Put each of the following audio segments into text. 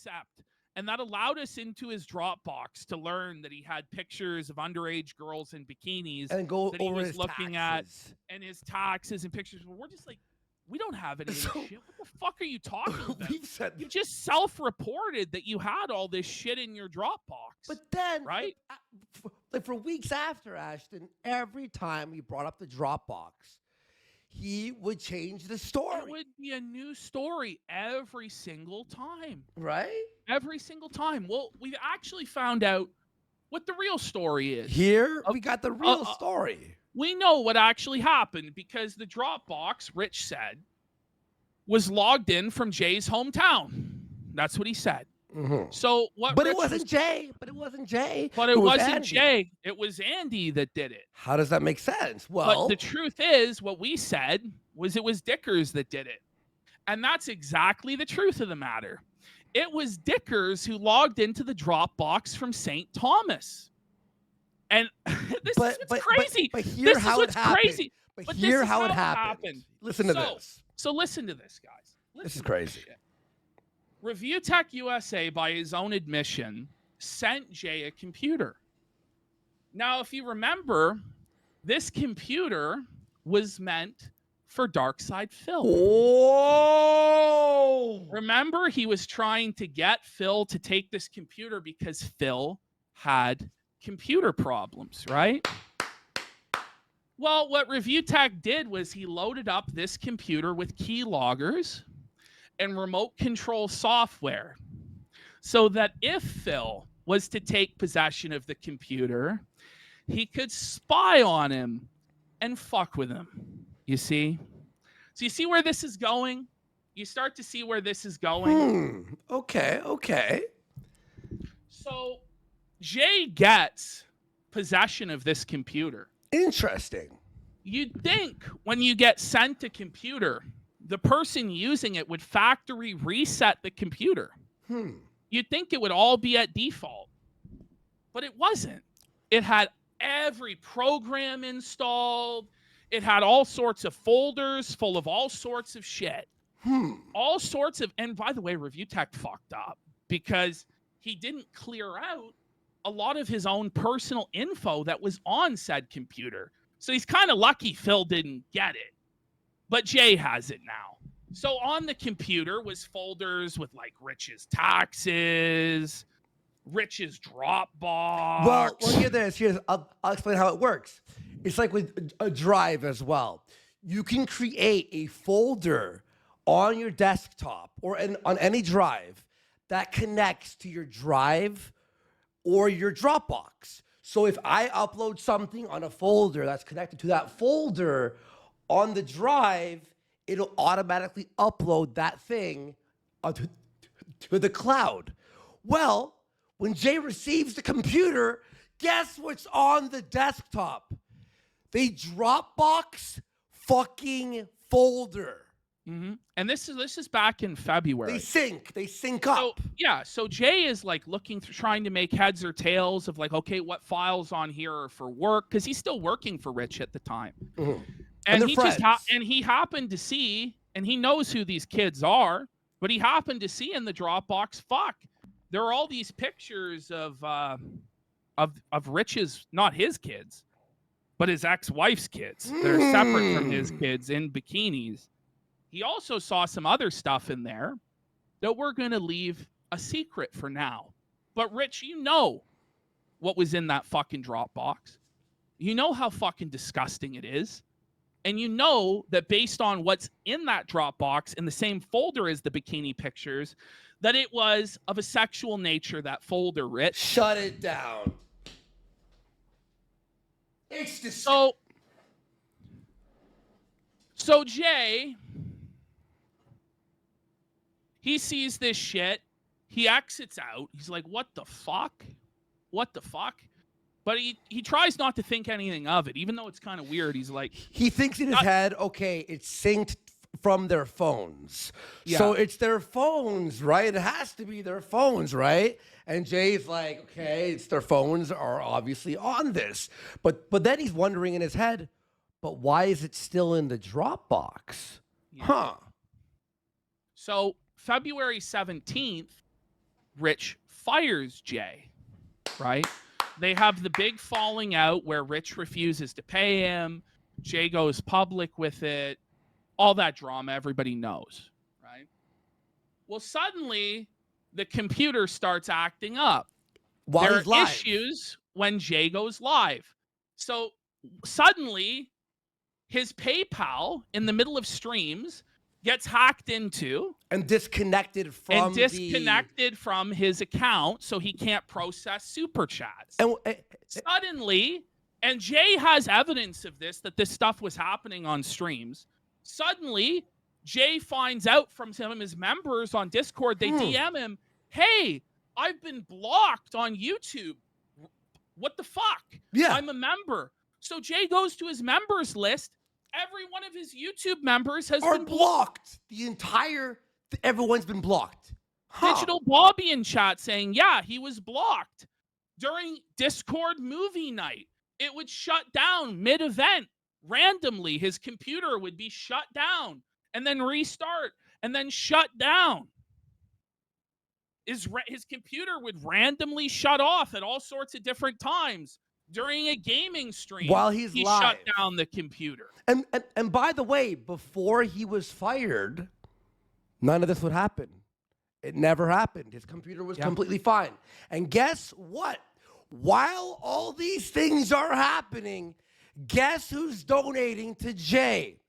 accept. And that allowed us into his Dropbox to learn that he had pictures of underage girls in bikinis and go that he over was his looking taxes. at, and his taxes and pictures. We're just like, we don't have any of this So- shit. What the fuck are you talking about? We've said, You just self-reported that you had all this shit in your Dropbox. but then, right? like for weeks after, Ashton, every time we brought up the Dropbox, he would change the story. It would be a new story every single time. Right? Every single time. Well, we've actually found out what the real story is. Here, we got the real story. We know what actually happened because the Dropbox, Rich said, was logged in from Jay's hometown. That's what he said. Mm-hmm. So what? But Rich it wasn't Jay. But it wasn't Jay. But it wasn't Andy. Jay. It was Andy that did it. How does that make sense? Well, but the truth is, what we said was it was Dickers that did it. And that's exactly the truth of the matter. It was Dickers who logged into the Dropbox from St. Thomas. And this is what's crazy. But hear how it happened. Crazy. But hear how it happened. Listen to this. So listen to this, guys. This is crazy. ReviewTechUSA, by his own admission, sent Jay a computer. Now, if you remember, this computer was meant for Darkside Phil. Whoa! Remember, he was trying to get Phil to take this computer because Phil had computer problems, right? Well, what ReviewTech did was he loaded up this computer with keyloggers and remote control software so that if Phil was to take possession of the computer, he could spy on him and fuck with him. You see? So you see where this is going? You start to see where this is going. Okay. So Jay gets possession of this computer. Interesting. You'd think when you get sent a computer, the person using it would factory reset the computer. You'd think it would all be at default, but it wasn't. It had every program installed. It had all sorts of folders full of all sorts of shit. All sorts of, and by the way, ReviewTech fucked up because he didn't clear out a lot of his own personal info that was on said computer. So he's kind of lucky Phil didn't get it. But Jay has it now. So on the computer was folders with like Rich's taxes, Rich's Dropbox. Well, hear this. I'll explain how it works. It's like with a drive as well. You can create a folder on your desktop or on any drive that connects to your drive or your Dropbox. So if I upload something on a folder that's connected to that folder on the drive, it'll automatically upload that thing to the cloud. Well, when Jay receives the computer, guess what's on the desktop? The Dropbox fucking folder. And this is back in February. They sync up. So Jay is like looking through, trying to make heads or tails of like, okay, what files on here are for work, because he's still working for Rich at the time. And he he happened to see, and he knows who these kids are, but he happened to see in the Dropbox, there are all these pictures of Rich's, not his kids, but his ex-wife's kids that are separate from his kids in bikinis. He also saw some other stuff in there that we're going to leave a secret for now. But Rich, you know what was in that fucking Dropbox. You know how fucking disgusting it is. And you know that based on what's in that Dropbox in the same folder as the bikini pictures, that it was of a sexual nature, that folder, Rich. Shut it down. It's disgusting. So Jay, he sees this shit. He exits out. He's like, what the fuck? What the fuck? But he tries not to think anything of it, even though it's kind of weird. He's like... He thinks in his head, okay, it's synced from their phones. Yeah. So it's their phones, right? It has to be their phones, right? And Jay's like, okay, it's their phones are obviously on this. But then he's wondering in his head, but why is it still in the Dropbox? Yeah. So February 17th, Rich fires Jay, right? They have the big falling out where Rich refuses to pay him. Jay goes public with it. All that drama everybody knows, right? Well, suddenly the computer starts acting up. While There he's are live. issues when Jay goes live. So suddenly his PayPal in the middle of streams gets hacked into And disconnected from from his account, so he can't process super chats. Suddenly, and Jay has evidence of this, that this stuff was happening on streams. Suddenly, Jay finds out from some of his members on Discord, they DM him, hey, I've been blocked on YouTube. What the fuck? Yeah. I'm a member. So Jay goes to his members list. Every one of his YouTube members has been blocked. Everyone's been blocked. Digital Bobby in chat saying, yeah, he was blocked. During Discord movie night, it would shut down mid-event. Randomly, his computer would be shut down and then restart and then shut down. His computer would randomly shut off at all sorts of different times. During a gaming stream, while he live. Shut down the computer. And by the way, before he was fired, none of this would happen. It never happened. His computer was completely fine. And guess what? While all these things are happening, guess who's donating to Jay?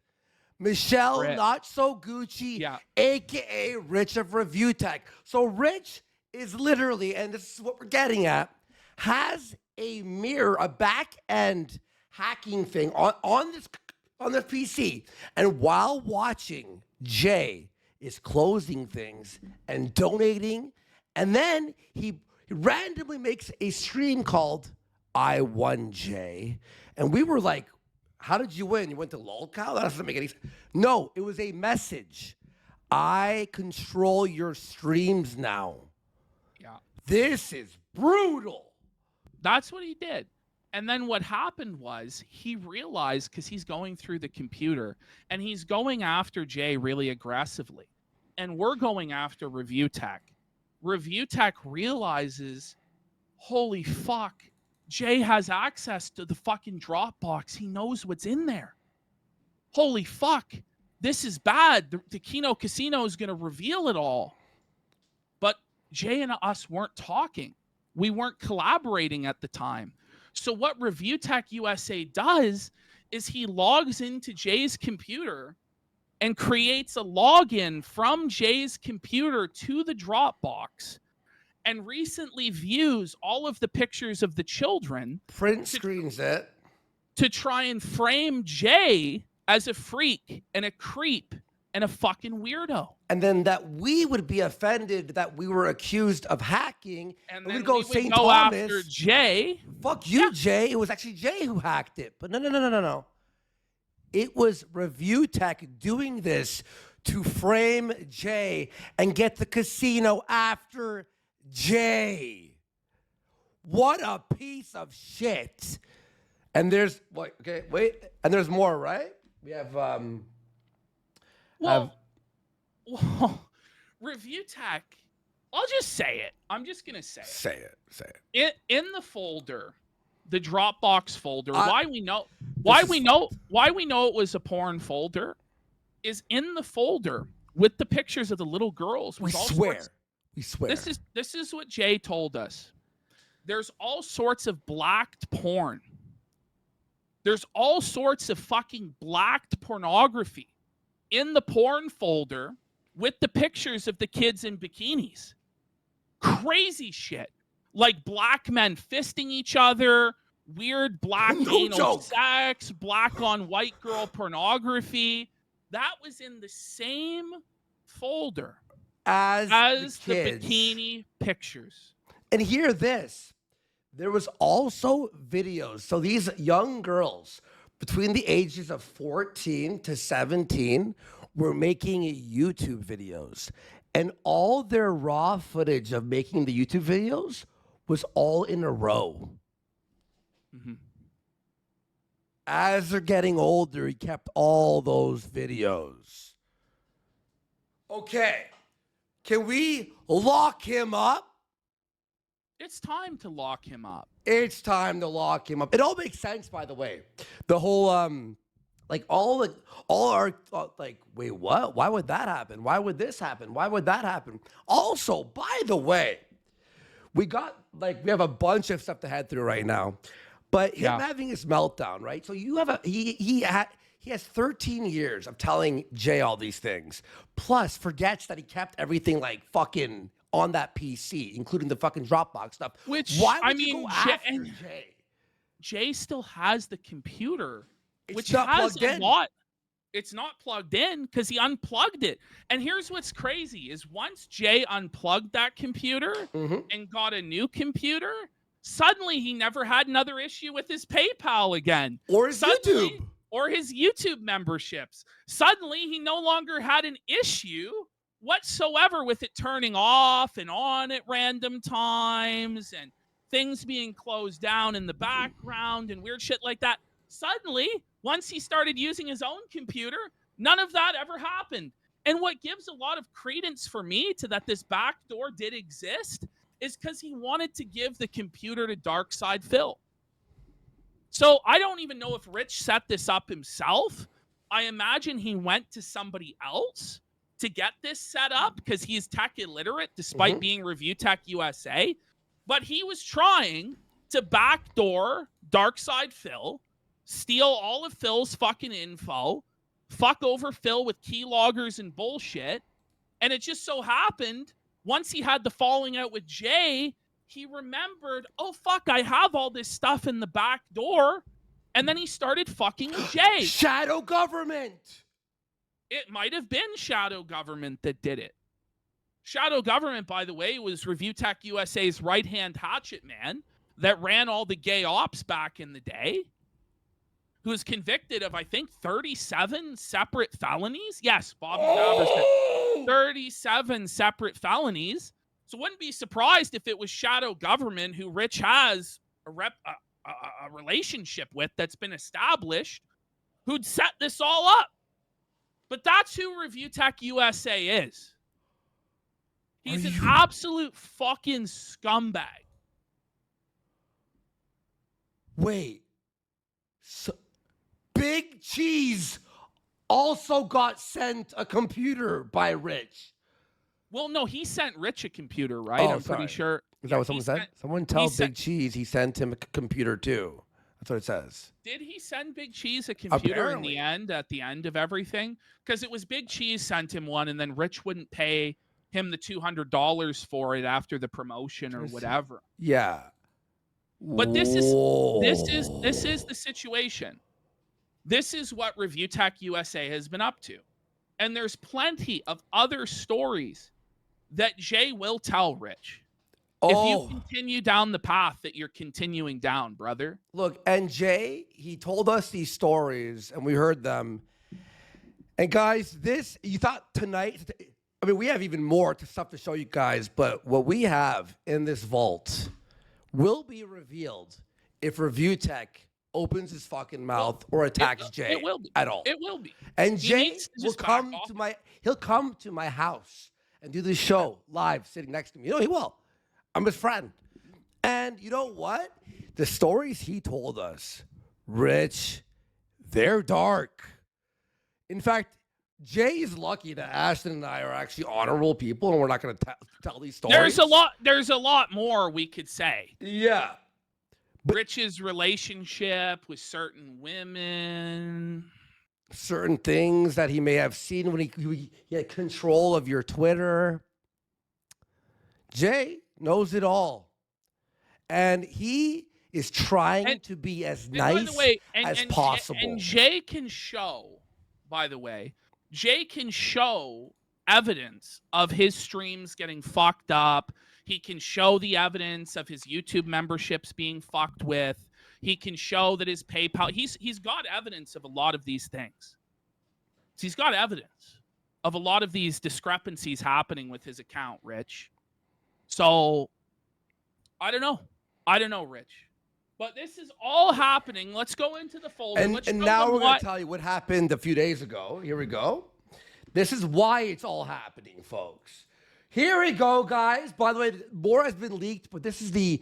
Michelle Rich. Not So Gucci, a.k.a. Rich of Review Tech. So Rich is literally, and this is what we're getting at, has a mirror, a back-end hacking thing on this PC. And while watching, Jay is closing things and donating. And then he randomly makes a stream called I Won Jay. And we were like, how did you win? You went to lolcow? That doesn't make any sense. No, it was a message. I control your streams now. Yeah. This is brutal. That's what he did. And then what happened was he realized, because he's going through the computer and he's going after Jay really aggressively. And we're going after ReviewTech. ReviewTech realizes, holy fuck, Jay has access to the fucking Dropbox. He knows what's in there. Holy fuck, this is bad. The Kino Casino is going to reveal it all. But Jay and us weren't talking. We weren't collaborating at the time. So what ReviewTechUSA does is he logs into Jay's computer and creates a login from Jay's computer to the Dropbox and recently views all of the pictures of the children. Print screens it. To try and frame Jay as a freak and a creep and a fucking weirdo. And then that we would be offended that we were accused of hacking. And then then we'd go we would St. go Thomas. after Jay. Fuck you, Jay. It was actually Jay who hacked it. But no. It was ReviewTech doing this to frame Jay and get the casino after Jay. What a piece of shit. And there's, and there's more, right? We have, Well, ReviewTech, I'll just say it. I'm just going to say it. Say it. In the folder, the Dropbox folder, why we know it was a porn folder is in the folder with the pictures of the little girls. We swear. This is what Jay told us. There's all sorts of blacked porn. There's all sorts of fucking blacked pornography in the porn folder with the pictures of the kids in bikinis. Crazy shit. Like black men fisting each other, weird black anal sex, black on white girl pornography. That was in the same folder as the bikini pictures. And hear this. There was also videos. So these young girls between the ages of 14 to 17 were making YouTube videos. And all their raw footage of making the YouTube videos was all in a row. Mm-hmm. As they're getting older, he kept all those videos. Okay. Can we lock him up? It's time to lock him up. It's time to lock him up. It all makes sense, by the way. The whole all our like, wait, what? Why would that happen? Why would this happen? Why would that happen? Also, by the way, we have a bunch of stuff to head through right now, but him having his meltdown, right? So you have he has 13 years of telling Jay all these things, plus forgets that he kept everything like fucking on that PC, including the fucking Dropbox stuff. Which, why would I you mean, go after Jay? Jay still has the computer, It's not plugged in. It's not plugged in because he unplugged it. And here's what's crazy is once Jay unplugged that computer and got a new computer, suddenly he never had another issue with his PayPal again. Or his YouTube. Or his YouTube memberships. Suddenly he no longer had an issue whatsoever with it turning off and on at random times and things being closed down in the background and weird shit like that. Suddenly, once he started using his own computer, none of that ever happened. And what gives a lot of credence for me to that this backdoor did exist is because he wanted to give the computer to Darkside Phil. So I don't even know if Rich set this up himself. I imagine he went to somebody else to get this set up because he's tech illiterate despite being ReviewTechUSA. But he was trying to backdoor Darkside Phil, steal all of Phil's fucking info, fuck over Phil with keyloggers and bullshit. And it just so happened, once he had the falling out with Jay, he remembered, oh, fuck, I have all this stuff in the back door. And then he started fucking with Jay. Shadow government. It might have been Shadow Government that did it. Shadow Government, by the way, was ReviewTechUSA's right-hand hatchet man that ran all the gay ops back in the day, who was convicted of, I think, 37 separate felonies. Yes, Bobby Travers said 37 separate felonies. So wouldn't be surprised if it was Shadow Government, who Rich has a relationship with that's been established, who'd set this all up. But that's who ReviewTechUSA is. He's an absolute fucking scumbag. Wait. So, Big Cheese also got sent a computer by Rich. Well, no, he sent Rich a computer, right? Oh, I'm pretty sure. Is that what someone said? Someone tell Big Cheese he sent him a computer too. That's what it says. Did he send Big Cheese a computer Apparently. at the end of everything? Because it was Big Cheese sent him one, and then Rich wouldn't pay him the $200 for it after the promotion or whatever. Yeah. But this is the situation. This is what ReviewTechUSA has been up to. And there's plenty of other stories that Jay will tell Rich. If you continue down the path that you're continuing down, brother. Look, and Jay, he told us these stories and we heard them. And guys, you thought tonight, I mean, we have even more stuff to show you guys, but what we have in this vault will be revealed if ReviewTech opens his fucking mouth or attacks Jay it will be. at all. It will be. And Jay will come he'll come to my house and do this show live sitting next to me. You know, he will. I'm his friend. And you know what? The stories he told us, Rich, they're dark. In fact, Jay is lucky that Ashton and I are actually honorable people and we're not going to tell these stories. There's a lot more we could say. Yeah. Rich's relationship with certain women. Certain things that he may have seen when he had control of your Twitter. Jay knows it all. And he is trying to be as nice as possible. And Jay can show, by the way, evidence of his streams getting fucked up. He can show the evidence of his YouTube memberships being fucked with. He can show that his PayPal, he's got evidence of a lot of these things. He's got evidence of a lot of these discrepancies happening with his account, Rich. So, I don't know, Rich. But this is all happening. Let's go into the folder. And now we're going to tell you what happened a few days ago. Here we go. This is why it's all happening, folks. Here we go, guys. By the way, more has been leaked, but this is the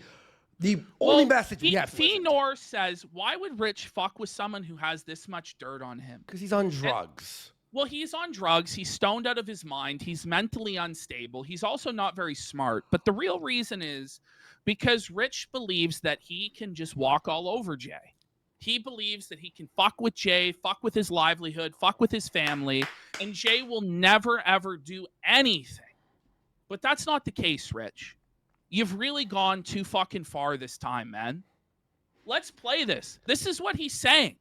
only message we have. Fenor says, why would Rich fuck with someone who has this much dirt on him? Because he's on drugs. Well, he's on drugs. He's stoned out of his mind. He's mentally unstable. He's also not very smart. But the real reason is because Rich believes that he can just walk all over Jay. He believes that he can fuck with Jay, fuck with his livelihood, fuck with his family, and Jay will never, ever do anything. But that's not the case, Rich. You've really gone too fucking far this time, man. Let's play this. This is what he's saying.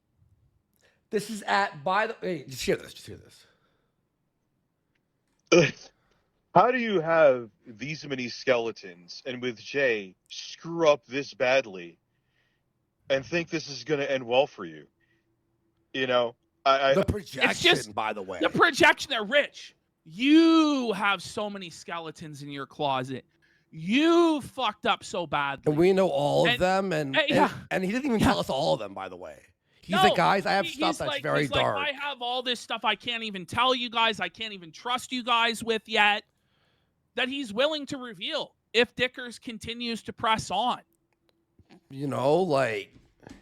This is hey, just hear this. Just hear this. How do you have these many skeletons and with Jay screw up this badly and think this is going to end well for you? You know, the projection, by the way. The projection there, Rich. You have so many skeletons in your closet. You fucked up so badly. And we know all of them. And he didn't even tell us all of them, by the way. He's like, guys, I have stuff that's very dark. I have all this stuff I can't even tell you guys. I can't even trust you guys with yet. That he's willing to reveal if Dickers continues to press on. You know, like,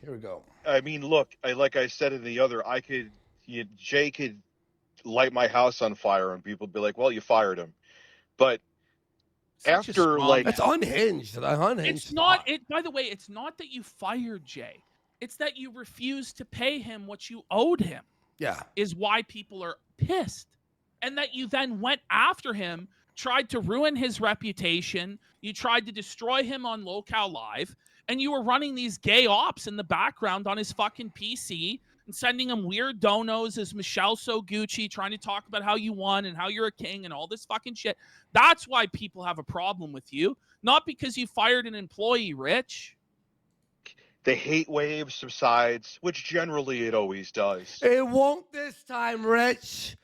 here we go. I mean, look, like I said in the other, Jay could light my house on fire and people would be like, well, you fired him. But after, like... That's unhinged. It's not, by the way, it's not that you fired Jay. It's that you refused to pay him what you owed him. Yeah. Is why people are pissed. And that you then went after him, tried to ruin his reputation. You tried to destroy him on Lolcow Live. And you were running these gay ops in the background on his fucking PC and sending him weird donos as Michelle So Gucci, trying to talk about how you won and how you're a king and all this fucking shit. That's why people have a problem with you. Not because you fired an employee, Rich. The hate wave subsides, which generally it always does. It won't this time, Rich.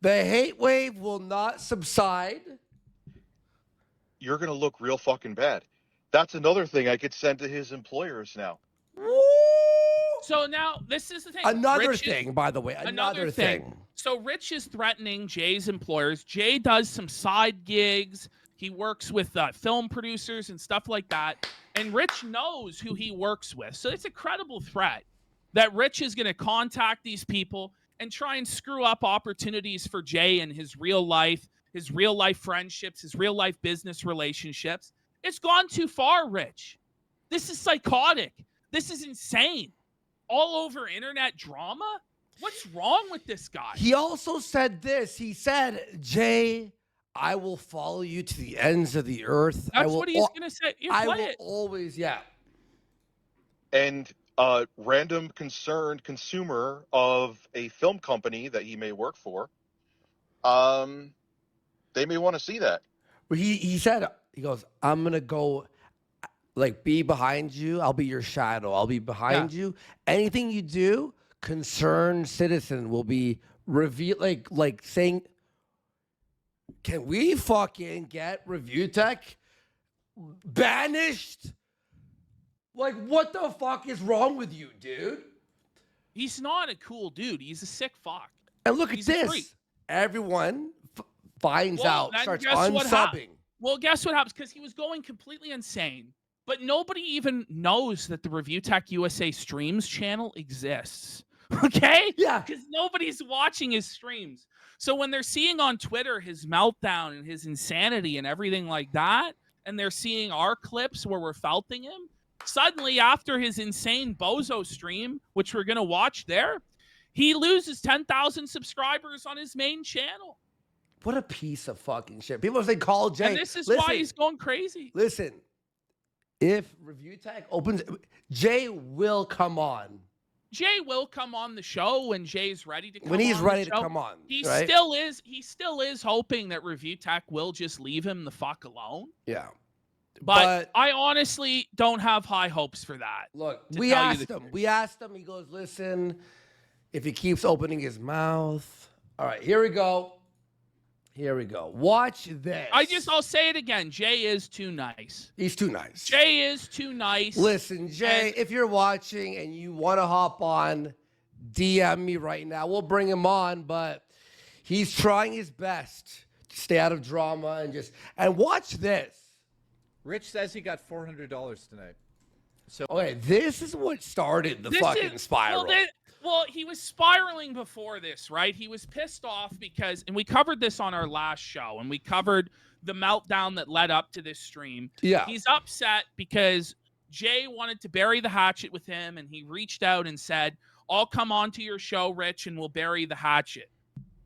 The hate wave will not subside. You're going to look real fucking bad. That's another thing I could send to his employers now. Woo! So now, this is the thing. Another thing, by the way. Another thing. So Rich is threatening Jay's employers. Jay does some side gigs. He works with film producers and stuff like that. And Rich knows who he works with. So it's a credible threat that Rich is going to contact these people and try and screw up opportunities for Jay in his real life friendships, his real life business relationships. It's gone too far, Rich. This is psychotic. This is insane. All over internet drama? What's wrong with this guy? He also said this. He said, Jay, I will follow you to the ends of the earth. That's what he's going to say. I will always, And a random concerned consumer of a film company that he may work for, they may want to see that. He said, he goes, I'm going to go, like, be behind you. I'll be your shadow. I'll be behind you. Anything you do, concerned citizen will be revealed, like saying, can we fucking get ReviewTech banished? Like, what the fuck is wrong with you, dude? He's not a cool dude. He's a sick fuck. And look at this. Everyone finds out, starts unsubbing. Well, guess what happens? Because he was going completely insane. But nobody even knows that the ReviewTechUSA streams channel exists. Okay? Yeah. Because nobody's watching his streams. So when they're seeing on Twitter his meltdown and his insanity and everything like that, and they're seeing our clips where we're felting him, suddenly after his insane bozo stream, which we're going to watch there, he loses 10,000 subscribers on his main channel. What a piece of fucking shit. People say call Jay. And this is why he's going crazy. Listen, if ReviewTech opens, Jay will come on. Jay will come on the show when Jay's ready to come on. When he's ready to come on. He still is hoping that ReviewTech will just leave him the fuck alone. Yeah. But I honestly don't have high hopes for that. Look, we asked him. He goes, listen, if he keeps opening his mouth. All right, here we go. Watch this. I'll say it again. Jay is too nice. He's too nice. Jay is too nice. Listen, Jay, if you're watching and you want to hop on, DM me right now. We'll bring him on, but he's trying his best stay out of drama and watch this. Rich says he got $400 tonight. So Okay, this is what started the fucking spiral. Well, he was spiraling before this, right? He was pissed off because, and we covered this on our last show, and we covered the meltdown that led up to this stream. Yeah. He's upset because Jay wanted to bury the hatchet with him, and he reached out and said, I'll come on to your show, Rich, and we'll bury the hatchet.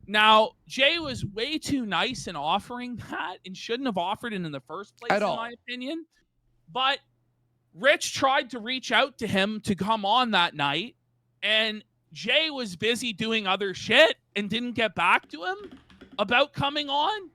Now, Jay was way too nice in offering that and shouldn't have offered it in the first place, in my opinion. But Rich tried to reach out to him to come on that night, and Jay was busy doing other shit and didn't get back to him about coming on.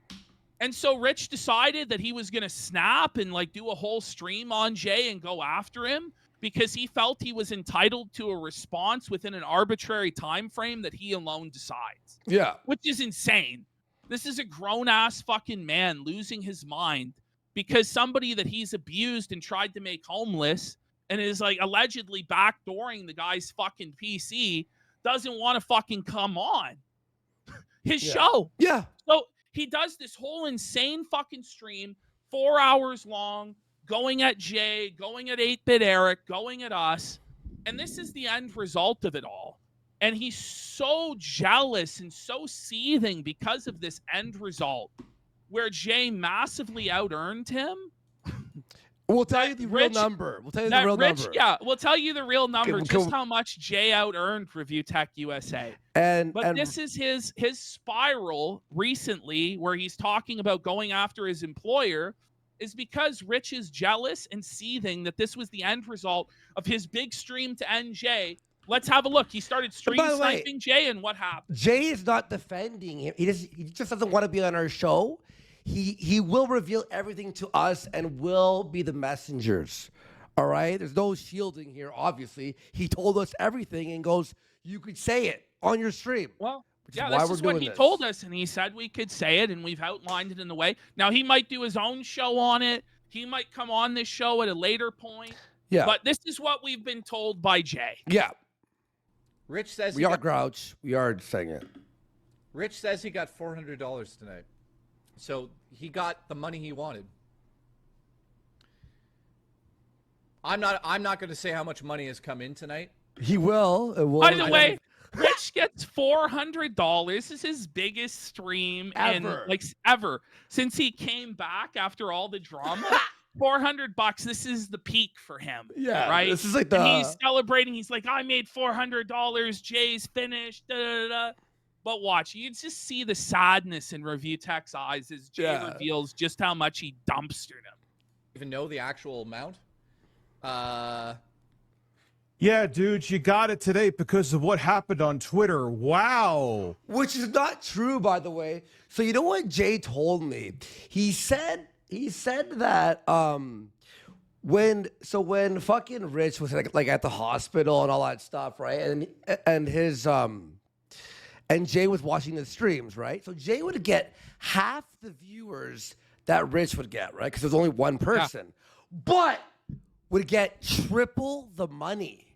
And so Rich decided that he was going to snap and like do a whole stream on Jay and go after him because he felt he was entitled to a response within an arbitrary time frame that he alone decides. Yeah. Which is insane. This is a grown-ass fucking man losing his mind because somebody that he's abused and tried to make homeless and is like allegedly backdooring the guy's fucking PC doesn't want to fucking come on his show. Yeah. So he does this whole insane fucking stream, 4 hours long, going at Jay, going at 8-Bit Eric, going at us. And this is the end result of it all. And he's so jealous and so seething because of this end result where Jay massively out-earned him. We'll tell you the real number. We'll tell you the real number. Yeah, we'll tell you the real number, Okay, just how much Jay out-earned ReviewTechUSA. But this is his spiral recently where he's talking about going after his employer is because Rich is jealous and seething that this was the end result of his big stream to end Jay. Let's have a look. He started stream sniping Jay, and what happened? Jay is not defending him. He just doesn't want to be on our show. He will reveal everything to us and will be the messengers. All right? There's no shielding here, obviously. He told us everything and goes, you could say it on your stream. Well, yeah, this is what he told us, and he said we could say it, and we've outlined it in the way. Now, he might do his own show on it. He might come on this show at a later point. Yeah. But this is what we've been told by Jay. Yeah. Rich says we are Grouch. We are saying it. Rich says he got $400 tonight. So he got the money he wanted. I'm not going to say how much money has come in tonight. He will. By the way, Rich gets $400. This is his biggest stream ever since he came back after all the drama. $400. This is the peak for him. Yeah, right. This is like and he's celebrating. He's like, I made $400. Jay's finished. Da, da, da. But watch, you just see the sadness in ReviewTech's eyes as Jay reveals just how much he dumpstered him. Even know the actual amount? Yeah, dude, you got it today because of what happened on Twitter. Wow. Which is not true, by the way. So you know what Jay told me? He said that when fucking Rich was like at the hospital and all that stuff, right? And his and Jay was watching the streams, right? So Jay would get half the viewers that Rich would get, right? Because there's only one person. But would get triple the money.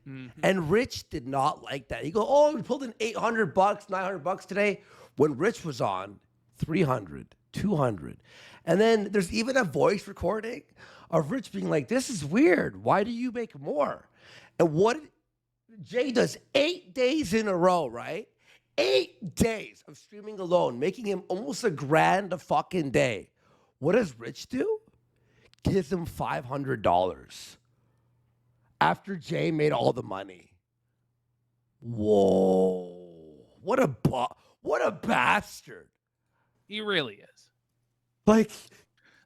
Mm-hmm. And Rich did not like that. He goes, oh, we pulled in $800, $900 today. When Rich was on, 300, 200. And then there's even a voice recording of Rich being like, this is weird. Why do you make more? And what Jay does 8 days in a row, right? 8 days of streaming alone, making him almost $1,000 a fucking day. What does Rich do? Gives him $500 after Jay made all the money. Whoa. What a bastard. He really is. Like,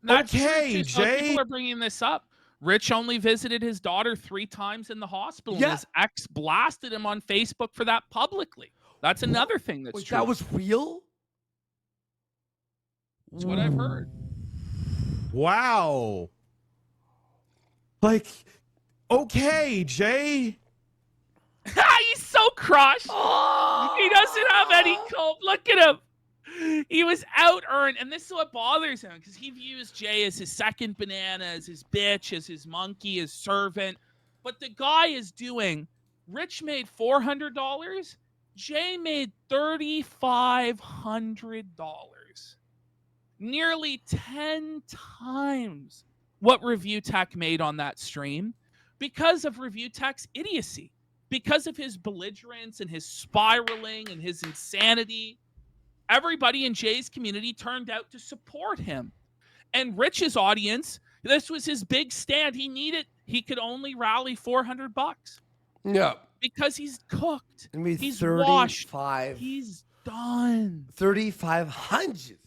that's okay, Jay. People are bringing this up. Rich only visited his daughter 3 times in the hospital. Yeah. And his ex blasted him on Facebook for that publicly. That's another thing that's true. That was real? That's what I've heard. Wow. Like, okay, Jay. He's so crushed. Oh! He doesn't have any cope. Look at him. He was out-earned, and this is what bothers him, because he views Jay as his second banana, as his bitch, as his monkey, his servant. But the guy is doing, Rich made $400. Jay made $3,500. nearly 10 times what ReviewTech made on that stream because of ReviewTech's idiocy, because of his belligerence and his spiraling and his insanity. Everybody in Jay's community turned out to support him. And Rich's audience, this was his big stand. He could only rally $400 Yeah. because he's cooked. I mean, He's washed. 35. He's done. 3,500.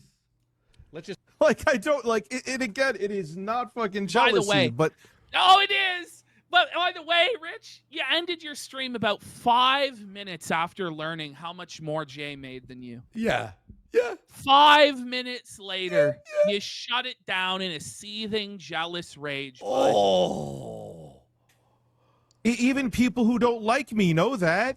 Let's just Like, I don't like it again. It is not fucking By jealousy, the way, but oh, it is. But by the way, Rich, you ended your stream about 5 minutes after learning how much more Jay made than you. Yeah. Yeah. 5 minutes later, you shut it down in a seething, jealous rage. Bud. Oh. even people who don't like me know that.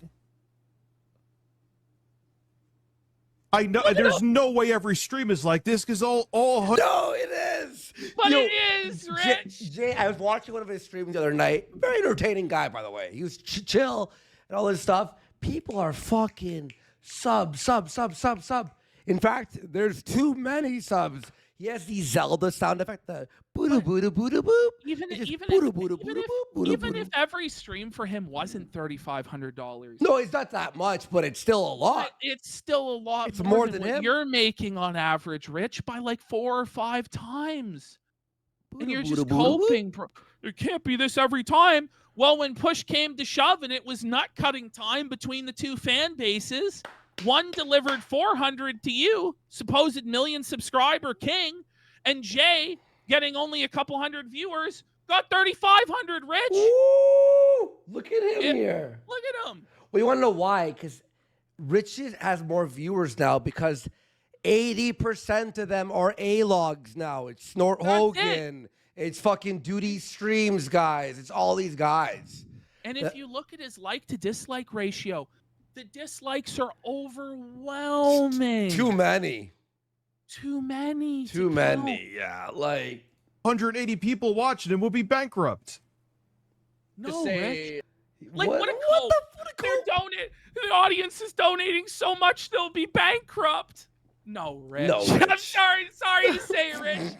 I know there's no way every stream is like this because all No, it is. But Yo, it is, Rich. Jay, I was watching one of his streams the other night. Very entertaining guy, by the way. He was chill and all this stuff. People are fucking sub. In fact, there's too many subs. He has the Zelda sound effect, the boo boo boo boop. Even if every stream for him wasn't $3,500. No, it's not that much, but it's still a lot. It's still a lot. It's more than what him. You're making on average, Rich, by like 4 or 5 times. And you're just hoping it can't be this every time. Well, when push came to shove and it was nut cutting time between the two fan bases, one delivered 400 to you, supposed million subscriber king, and Jay, getting only a couple hundred viewers, got 3,500, Rich. Ooh, look at him here. Look at him. Well, you want to know why? Because Rich has more viewers now because 80% of them are A-logs now. It's Snort Hogan. It's fucking Duty Streams guys. It's all these guys. And if you look at his like to dislike ratio, the dislikes are overwhelming. Too many. Too many. Too many. Yeah, like 180 people watching and we'll be bankrupt. No, say, Rich. Like what a cope. The audience is donating so much they'll be bankrupt. No, Rich. No, Rich. I'm sorry to say, Rich.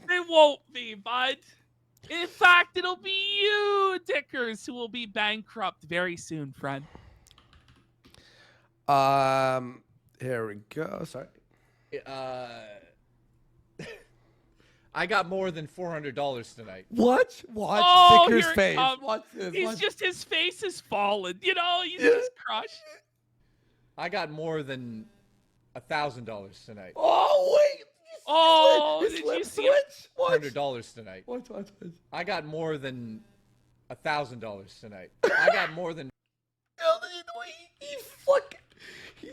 They won't be, bud. In fact, it'll be you, Dickers, who will be bankrupt very soon, friend. Here we go. Sorry. I got more than $400 tonight. Watch Oh, Dicker's here it face. comes. Watch this. His face is fallen. You know, he's just crushed. I got more than $1,000 tonight. Oh wait. Oh, His did lip you see switch? Watch. $100 tonight. Watch. I got more than $1,000 tonight. I got more than.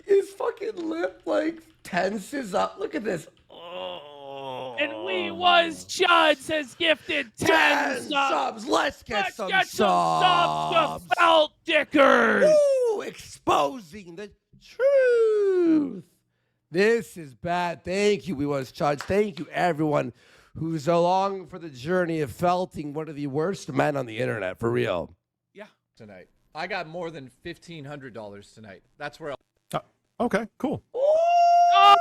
His fucking lip like tenses up. Look at this. Oh. And we was Chuds has gifted 10 subs. Let's get Let's some get subs. some subs to Felt Dickers. Ooh, exposing the truth. This is bad. Thank you, we was Chuds. Thank you, everyone who's along for the journey of felting one of the worst men on the internet, for real. Yeah. Tonight. I got more than $1,500 tonight. That's where Okay, cool. Oh,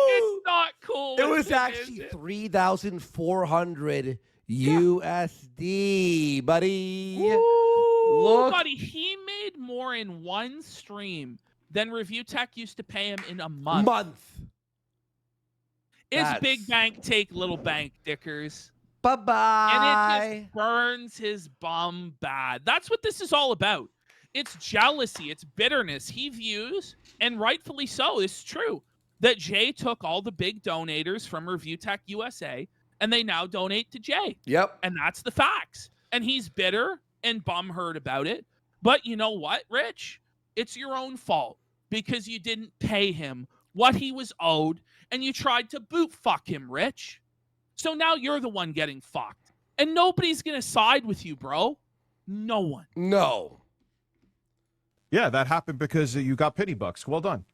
it's not cool. It was actually 3,400 USD, buddy. Ooh, Look. buddy, he made more in one stream than ReviewTech used to pay him in a month. It's That's- big bank take little bank, Dickers. Bye-bye. And it just burns his bum bad. That's what this is all about. It's jealousy. It's bitterness. He views, and rightfully so, it's true, that Jay took all the big donators from ReviewTechUSA, and they now donate to Jay. Yep. And that's the facts. And he's bitter and bumhurt about it. But you know what, Rich? It's your own fault because you didn't pay him what he was owed, and you tried to boot fuck him, Rich. So now you're the one getting fucked. And nobody's going to side with you, bro. No one. No. Yeah, that happened because you got pity bucks. Well done.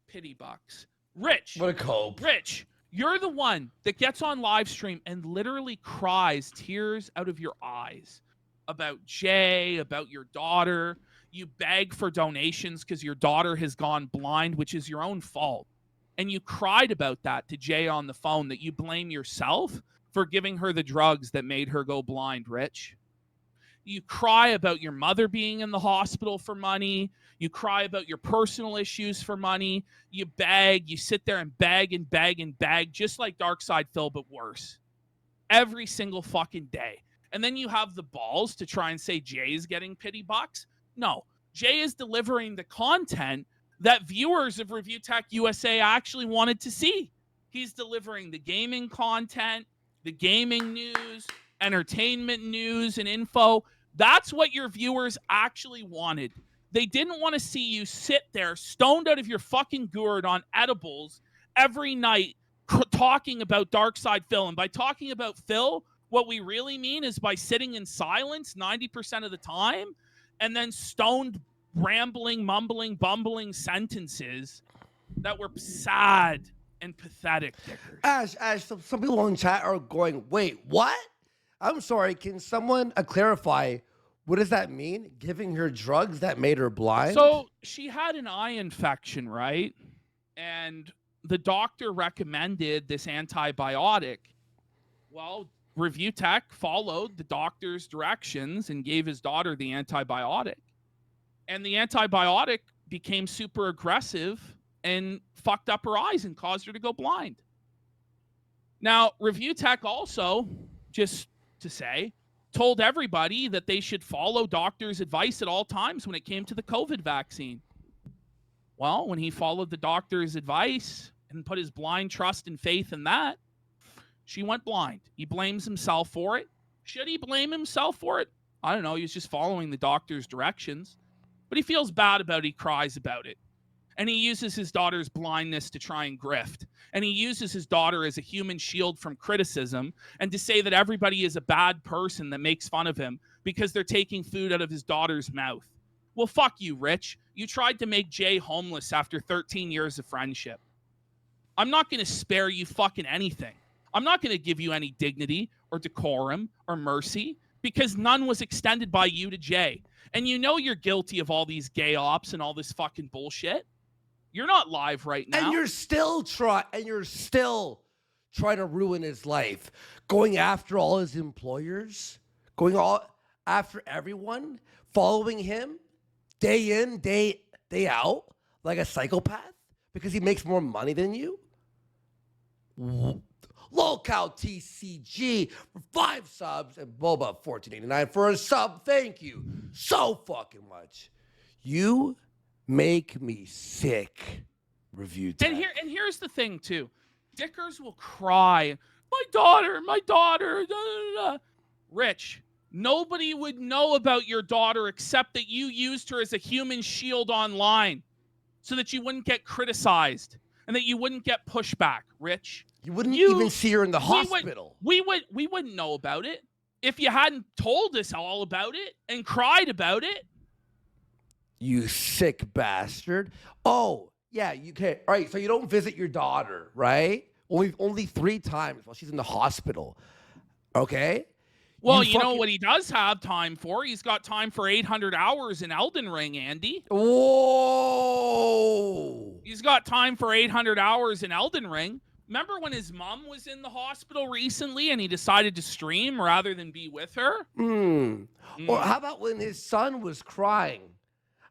Pity bucks. Rich. What a cope. Rich, you're the one that gets on live stream and literally cries tears out of your eyes about Jay, about your daughter. You beg for donations because your daughter has gone blind, which is your own fault. And you cried about that to Jay on the phone, that you blame yourself for giving her the drugs that made her go blind, Rich. You cry about your mother being in the hospital for money. You cry about your personal issues for money. You beg. You sit there and beg and beg and beg, just like Darkside Phil, but worse. Every single fucking day. And then you have the balls to try and say Jay is getting pity bucks. No, Jay is delivering the content that viewers of ReviewTechUSA actually wanted to see. He's delivering the gaming content, the gaming news, entertainment news and info. That's what your viewers actually wanted. They didn't want to see you sit there stoned out of your fucking gourd on edibles every night talking about Darkside Phil. And by talking about Phil, what we really mean is by sitting in silence 90% of the time and then stoned, rambling, mumbling, bumbling sentences that were sad and pathetic, Dickers. Ash, some people in chat are going, wait, what? I'm sorry, can someone clarify, what does that mean? Giving her drugs that made her blind? So she had an eye infection, right? And the doctor recommended this antibiotic. Well, Review Tech followed the doctor's directions and gave his daughter the antibiotic. And the antibiotic became super aggressive and fucked up her eyes and caused her to go blind. Now, Review Tech also, just to say, told everybody that they should follow doctors' advice at all times when it came to the COVID vaccine. Well, when he followed the doctor's advice and put his blind trust and faith in that, she went blind. He blames himself for it. Should he blame himself for it? I don't know. He was just following the doctor's directions. But he feels bad about it. He cries about it. And he uses his daughter's blindness to try and grift. And he uses his daughter as a human shield from criticism and to say that everybody is a bad person that makes fun of him because they're taking food out of his daughter's mouth. Well, fuck you, Rich. You tried to make Jay homeless after 13 years of friendship. I'm not going to spare you fucking anything. I'm not going to give you any dignity or decorum or mercy because none was extended by you to Jay. And you know you're guilty of all these gay ops and all this fucking bullshit. You're not live right now. And you're still trying to ruin his life, going after all his employers, going all after everyone, following him day in, day out, like a psychopath because he makes more money than you. Lolcow TCG for 5 subs and Boba 1489 for a sub. Thank you so fucking much. You make me sick. Review Tech. And here's the thing too. Dickers will cry, my daughter, da, da, da. Rich, nobody would know about your daughter except that you used her as a human shield online so that you wouldn't get criticized and that you wouldn't get pushback, Rich. You wouldn't even see her in the hospital. We wouldn't know about it if you hadn't told us all about it and cried about it. You sick bastard. Oh, yeah, you can. All right, so you don't visit your daughter, right? Only 3 times while she's in the hospital. Okay? Well, you know what he does have time for? He's got time for 800 hours in Elden Ring, Andy. Whoa. He's got time for 800 hours in Elden Ring. Remember when his mom was in the hospital recently and he decided to stream rather than be with her? Or how about when his son was crying?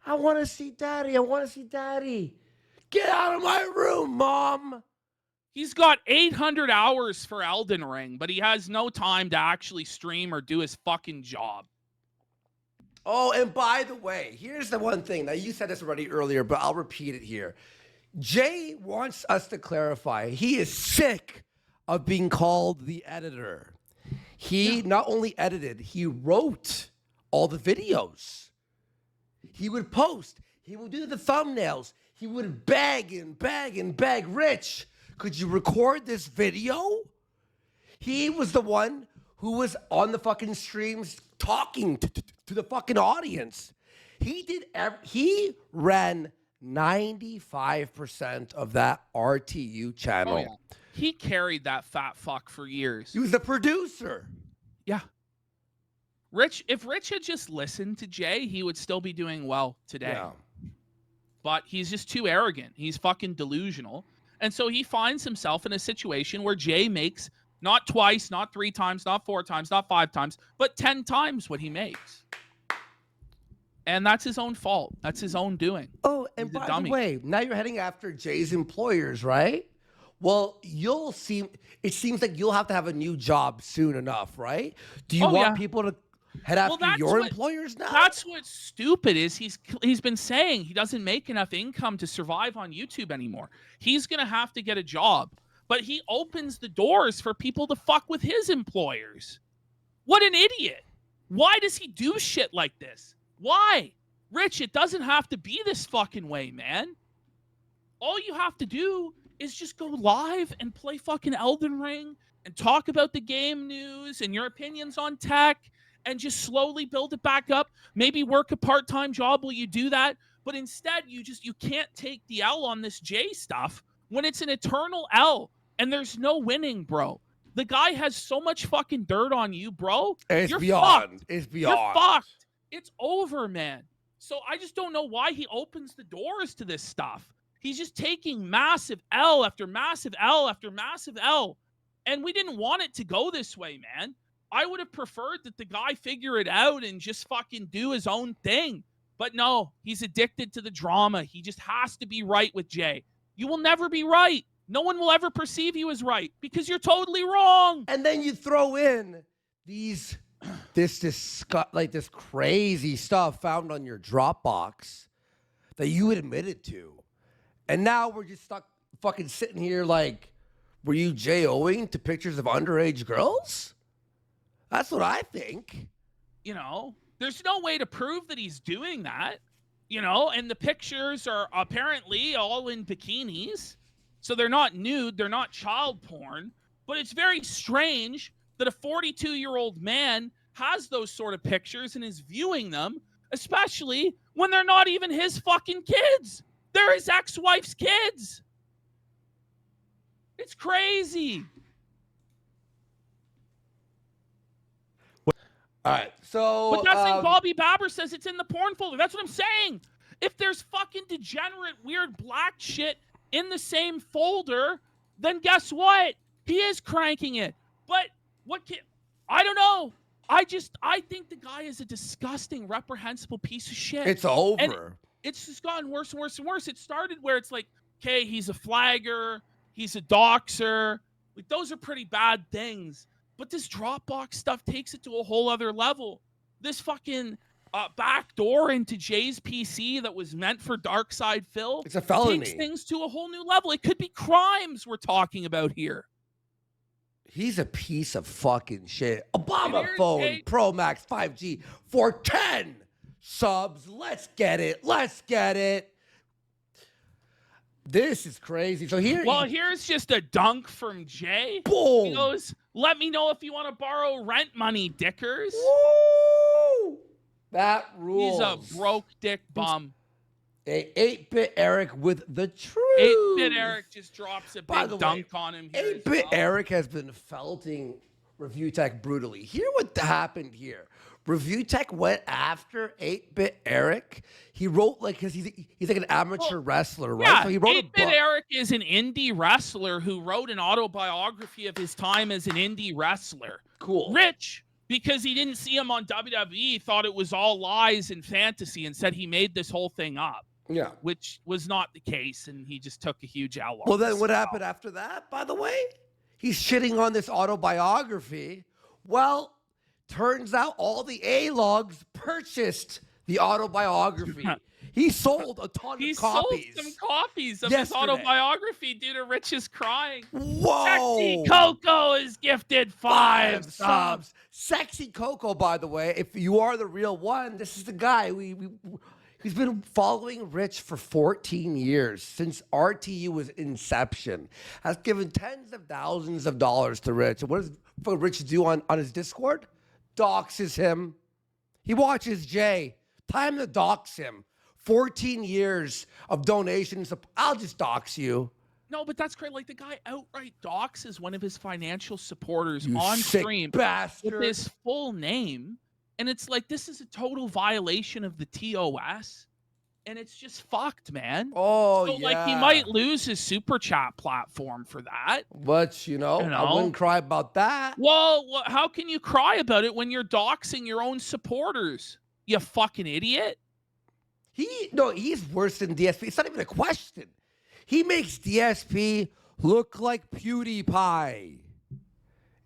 I want to see daddy. I want to see daddy. Get out of my room, Mom. He's got 800 hours for Elden Ring, but he has no time to actually stream or do his fucking job. Oh, and by the way, here's the one thing. Now, you said this already earlier, but I'll repeat it here. Jay wants us to clarify. He is sick of being called the editor. He not only edited, he wrote all the videos. He would post. He would do the thumbnails. He would beg and beg and beg. Rich, could you record this video? He was the one who was on the fucking streams talking to the fucking audience. He ran 95% of that RTU channel. Oh, yeah. He carried that fat fuck for years. He was the producer. Yeah. If Rich had just listened to Jay, he would still be doing well today. Yeah. But he's just too arrogant. He's fucking delusional. And so he finds himself in a situation where Jay makes not twice, not 3 times, not 4 times, not 5 times, but 10 times what he makes. And that's his own fault. That's his own doing. Oh, and He's a by the dummy. way, now you're heading after Jay's employers, right? Well, it seems like you'll have to have a new job soon enough, right? Do you want people to head after your employers now? That's what's stupid is he's been saying he doesn't make enough income to survive on YouTube anymore. He's going to have to get a job. But he opens the doors for people to fuck with his employers. What an idiot. Why does he do shit like this? Why? Rich, it doesn't have to be this fucking way, man. All you have to do is just go live and play fucking Elden Ring and talk about the game news and your opinions on tech and just slowly build it back up. Maybe work a part-time job while you do that. But instead, you can't take the L on this J stuff when it's an eternal L and there's no winning, bro. The guy has so much fucking dirt on you, bro. You're fucked. It's beyond. You're fucked. It's over, man. So I just don't know why he opens the doors to this stuff. He's just taking massive L after massive L after massive L. And we didn't want it to go this way, man. I would have preferred that the guy figure it out and just fucking do his own thing. But no, he's addicted to the drama. He just has to be right with Jay. You will never be right. No one will ever perceive you as right because you're totally wrong. And then you throw in this crazy stuff found on your Dropbox that you admitted to. And now we're just stuck fucking sitting here like, were you J-O-ing to pictures of underage girls? That's what I think. You know, there's no way to prove that he's doing that, you know, and the pictures are apparently all in bikinis. So they're not nude, they're not child porn, but it's very strange that a 42-year-old man has those sort of pictures and is viewing them, especially when they're not even his fucking kids. They're his ex-wife's kids. It's crazy. All right, so... But that's like Bobby Babber says it's in the porn folder. That's what I'm saying. If there's fucking degenerate, weird black shit in the same folder, then guess what? He is cranking it. But I don't know. I think the guy is a disgusting, reprehensible piece of shit. It's over. And it's just gotten worse and worse and worse. It started where it's like, okay, he's a flagger, he's a doxer. Like, those are pretty bad things. But this Dropbox stuff takes it to a whole other level. This fucking back door into Jay's PC that was meant for Dark Side Phil. It's a felony. Takes things to a whole new level. It could be crimes we're talking about here. He's a piece of fucking shit. Obama phone Pro Max 5G for 10 subs. Let's get it. Let's get it. This is crazy. So here's just a dunk from Jay. Boom. He goes, let me know if you want to borrow rent money, dickers. Woo! That rules. He's a broke dick bum. 8-Bit Eric with the truth. 8-Bit Eric just drops a big dunk on him here. 8-Bit Eric has been felting Review Tech brutally. Hear what happened here. Review Tech went after 8-Bit Eric. He wrote because he's like an amateur wrestler, right? Yeah, so he wrote 8-Bit Eric is an indie wrestler who wrote an autobiography of his time as an indie wrestler. Cool. Rich, because he didn't see him on WWE, thought it was all lies and fantasy and said he made this whole thing up. Yeah. Which was not the case, and he just took a huge L. Well, then what happened after that, by the way? He's shitting on this autobiography. Well, turns out all the A-logs purchased the autobiography. He sold a ton of copies. He sold some copies of his autobiography due to Rich's crying. Whoa! Sexy Coco is gifted 5 subs. Sexy Coco, by the way, if you are the real one, this is the guy. He's been following Rich for 14 years, since RTU was inception. Has given tens of thousands of dollars to Rich. And what does Rich do on his Discord? Doxes him. He watches Jay. Time to dox him. 14 years of donations. I'll just dox you. No, but that's great. Like, the guy outright doxes one of his financial supporters You on sick stream bastard. with his full name. And it's like, this is a total violation of the TOS. and it's just fucked, man. Oh, So, yeah. like, he might lose his super chat platform for that. But, I wouldn't cry about that. Well, how can you cry about it when you're doxing your own supporters? You fucking idiot. He's worse than DSP. It's not even a question. He makes DSP look like PewDiePie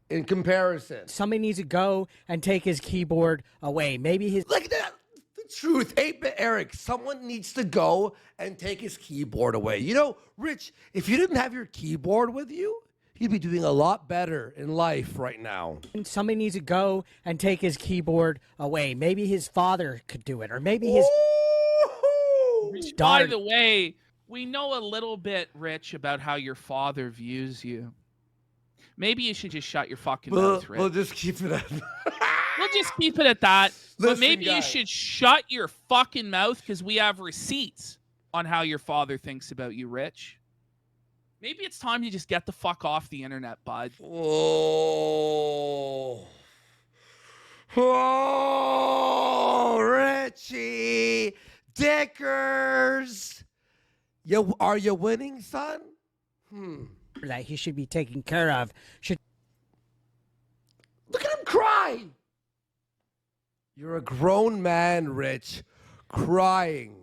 in comparison. Somebody needs to go and take his keyboard away. Maybe his... Like that. The truth, 8-Bit Eric, someone needs to go and take his keyboard away. Rich, if you didn't have your keyboard with you, you'd be doing a lot better in life right now. Somebody needs to go and take his keyboard away. Maybe his father could do it, or maybe his By daughter. the way, we know a little bit, Rich, about how your father views you. Maybe you should just shut your fucking mouth, Rich. We'll just keep it at We'll just keep it at that. But Listen, maybe guys. you should shut your fucking mouth because we have receipts on how your father thinks about you, Rich. Maybe it's time you just get the fuck off the internet, bud. Oh, Richie Dickers. Are you winning, son? that he should be taken care of. Look at him cry. You're a grown man, Rich, crying.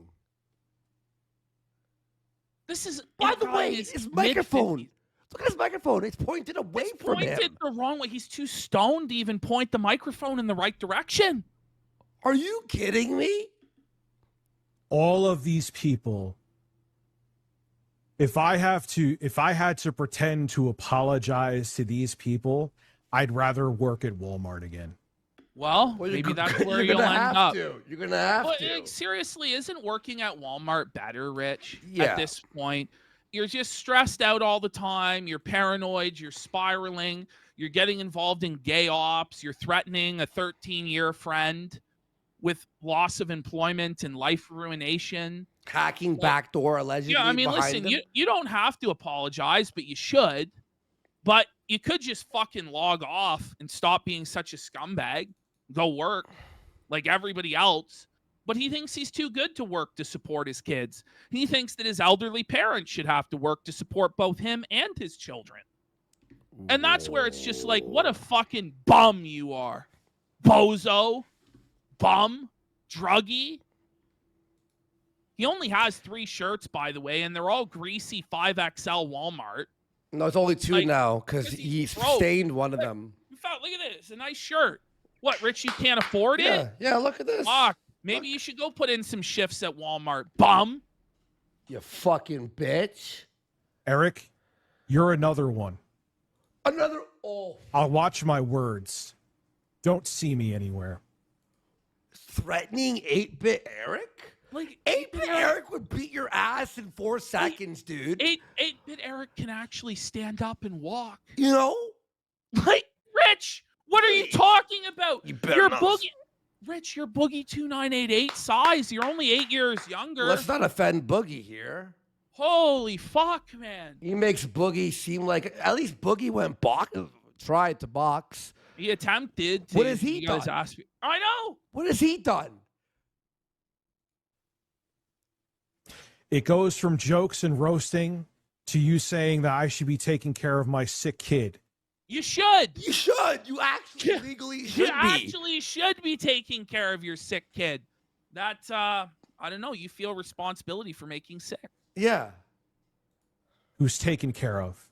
This is, By the way, his microphone. Look at his microphone. It's pointed away from him. Pointed the wrong way. He's too stoned to even point the microphone in the right direction. Are you kidding me? All of these people, if I had to pretend to apologize to these people, I'd rather work at Walmart again. Well, Well, maybe you're that's gonna- where you're you'll gonna end have up. to. You're gonna have Well, to. seriously, isn't working at Walmart better, Rich? Yeah. At this point, you're just stressed out all the time. You're paranoid. You're spiraling. You're getting involved in gay ops. You're threatening a 13-year friend with loss of employment and life ruination. Hacking backdoor allegedly. Yeah, I mean, behind listen, him. you don't have to apologize, but you should. But you could just fucking log off and stop being such a scumbag. Go work like everybody else. But he thinks he's too good to work to support his kids. He thinks that his elderly parents should have to work to support both him and his children. And that's where it's just like, what a fucking bum you are. Bozo. Bum. Druggy. He only has 3 shirts, by the way, and they're all greasy 5XL Walmart. No, it's only 2 Like, now because because he he's broke. stained one of them. In fact, look at this. A nice shirt. What, Rich, you can't afford it? Yeah, look at this. Fuck. Maybe you should go put in some shifts at Walmart. Bum. You fucking bitch. Eric, you're another one. Another. Oh, I'll watch my words. Don't see me anywhere. threatening 8-Bit Eric? Like 8-Bit Eric would beat your ass in 4 seconds, dude. 8-Bit Eric can actually stand up and walk. You know? Like, Rich, what are you talking about? You better You're not. Boogie. Rich, you're Boogie 2988 size. You're only 8 years younger. Let's not offend Boogie here. Holy fuck, man. He makes Boogie seem like at least Boogie went tried to box. He attempted to. What has he you guys done? asked me. I know. What has he done? It goes from jokes and roasting to you saying that I should be taking care of my sick kid. You should. You should. You actually legally should You be. actually should be taking care of your sick kid. That, I don't know, you feel responsibility for making sick. Yeah. Who's taken care of?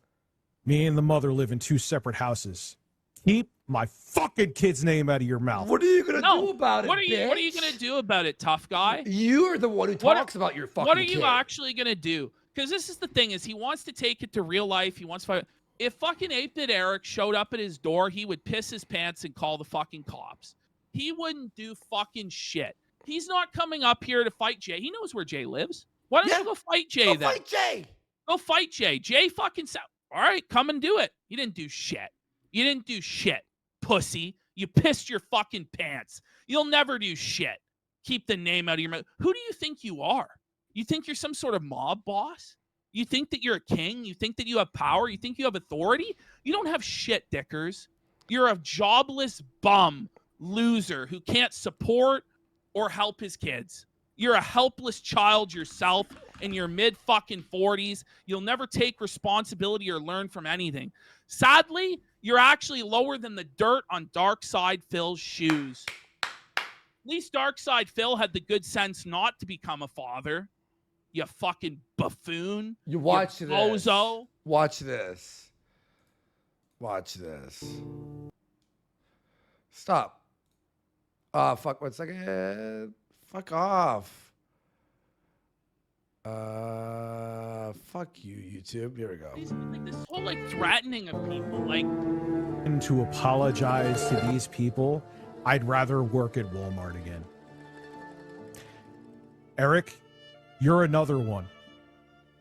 Me and the mother live in 2 separate houses. Keep my fucking kid's name out of your mouth. What are you gonna do about it? What are you bitch? gonna do about it, tough guy? You're the one who What- talks about your fucking What are you kid. actually gonna do? Because this is the thing: is he wants to take it to real life. He wants to. If fucking 8-Bit Eric showed up at his door, he would piss his pants and call the fucking cops. He wouldn't do fucking shit. He's not coming up here to fight Jay. He knows where Jay lives. Why don't Yeah. you go fight Jay Go then? fight Jay. Go fight Jay. Jay fucking all right, come and do it. You didn't do shit. You didn't do shit, pussy. You pissed your fucking pants. You'll never do shit. Keep the name out of your mouth. Who do you think you are? You think you're some sort of mob boss? You think that you're a king? You think that you have power? You think you have authority? You don't have shit, Dickers. You're a jobless bum loser who can't support or help his kids. You're a helpless child yourself in your mid-fucking 40s. You'll never take responsibility or learn from anything. Sadly, you're actually lower than the dirt on Darkside Phil's shoes. At least Darkside Phil had the good sense not to become a father. You fucking buffoon. You watch you this. bozo. Watch this. Watch this. Stop. Fuck, 1 second. Fuck off. Fuck you, YouTube. Here we go. Like this whole like threatening of people, like. And to apologize to these people, I'd rather work at Walmart again. Eric, you're another one.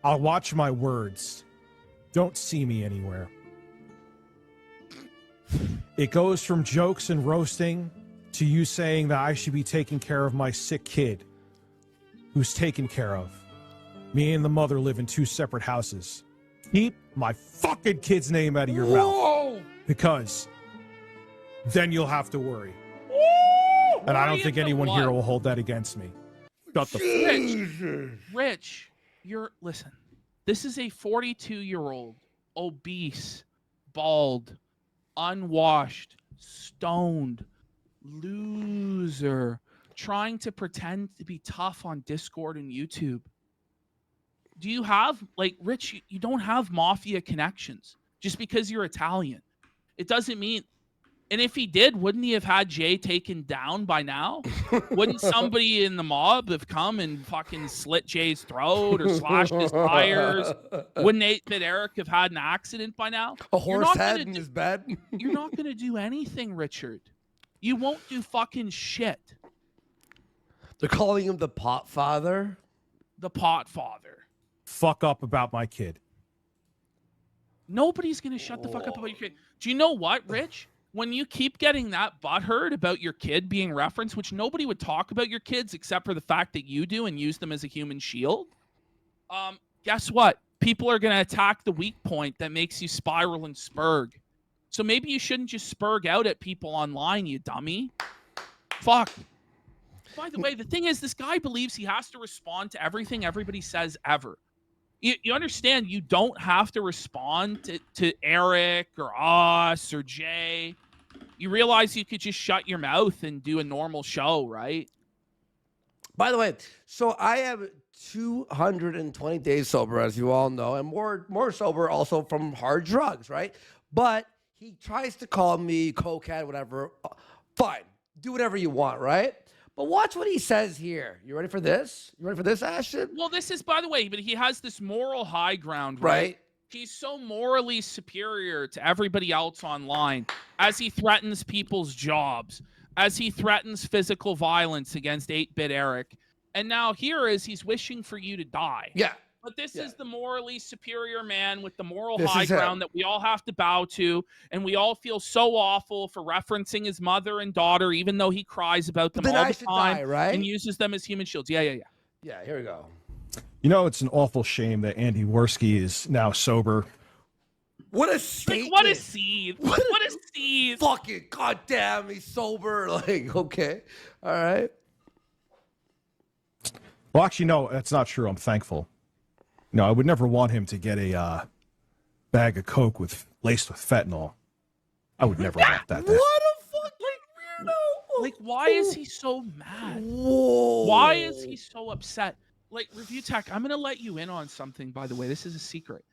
I'll watch my words. Don't see me anywhere. It goes from jokes and roasting to you saying that I should be taking care of my sick kid who's taken care of. Me and the mother live in 2 separate houses. Keep my fucking kid's name out of your mouth. Because then you'll have to worry. And I don't think anyone here will hold that against me. Shut the Rich, listen. This is a 42-year-old, obese, bald, unwashed, stoned, loser, trying to pretend to be tough on Discord and YouTube. Do you have, like, Rich, you don't have mafia connections just because you're Italian. It doesn't mean, and if he did, wouldn't he have had Jay taken down by now? Wouldn't somebody in the mob have come and fucking slit Jay's throat or slashed his tires? Wouldn't 8-Bit Eric have had an accident by now? A horse head in his bed? You're not going to do anything, Richard. You won't do fucking shit. They're calling him the pot father? The pot father. fuck up about my kid. Nobody's going to shut the fuck up about your kid. Do you know what, Rich? When you keep getting that butthurt about your kid being referenced, which nobody would talk about your kids except for the fact that you do and use them as a human shield, guess what? People are going to attack the weak point that makes you spiral and spurg. So maybe you shouldn't just spurg out at people online, you dummy. Fuck. By the way, the thing is, this guy believes he has to respond to everything everybody says ever. You understand you don't have to respond to Eric or us or Jay. You realize you could just shut your mouth and do a normal show, right? By the way, so I have 220 days sober, as you all know, and more sober also from hard drugs, right? But he tries to call me cokehead, whatever. Fine. Do whatever you want, right? But watch what he says here. You ready for this? You ready for this, Ashton? Well, this is, by the way, but he has this moral high ground, right? He's so morally superior to everybody else online as he threatens people's jobs, as he threatens physical violence against 8-Bit Eric. And now here is he's wishing for you to die. Yeah. But this is the morally superior man with the moral high ground that we all have to bow to. And we all feel so awful for referencing his mother and daughter, even though he cries about them all the time right? and uses them as human shields. Yeah. Yeah, here we go. You know, it's an awful shame that Andy Worski is now sober. What a statement. Like, what a seed. What a seed. Fucking goddamn, he's sober. Like, okay. All right. Well, actually, no, that's not true. I'm thankful. No, I would never want him to get a bag of Coke laced with fentanyl. I would never want that. What a fucking weirdo. Like, why is he so mad? Whoa. Why is he so upset? Like, Review Tech, I'm going to let you in on something, by the way. This is a secret.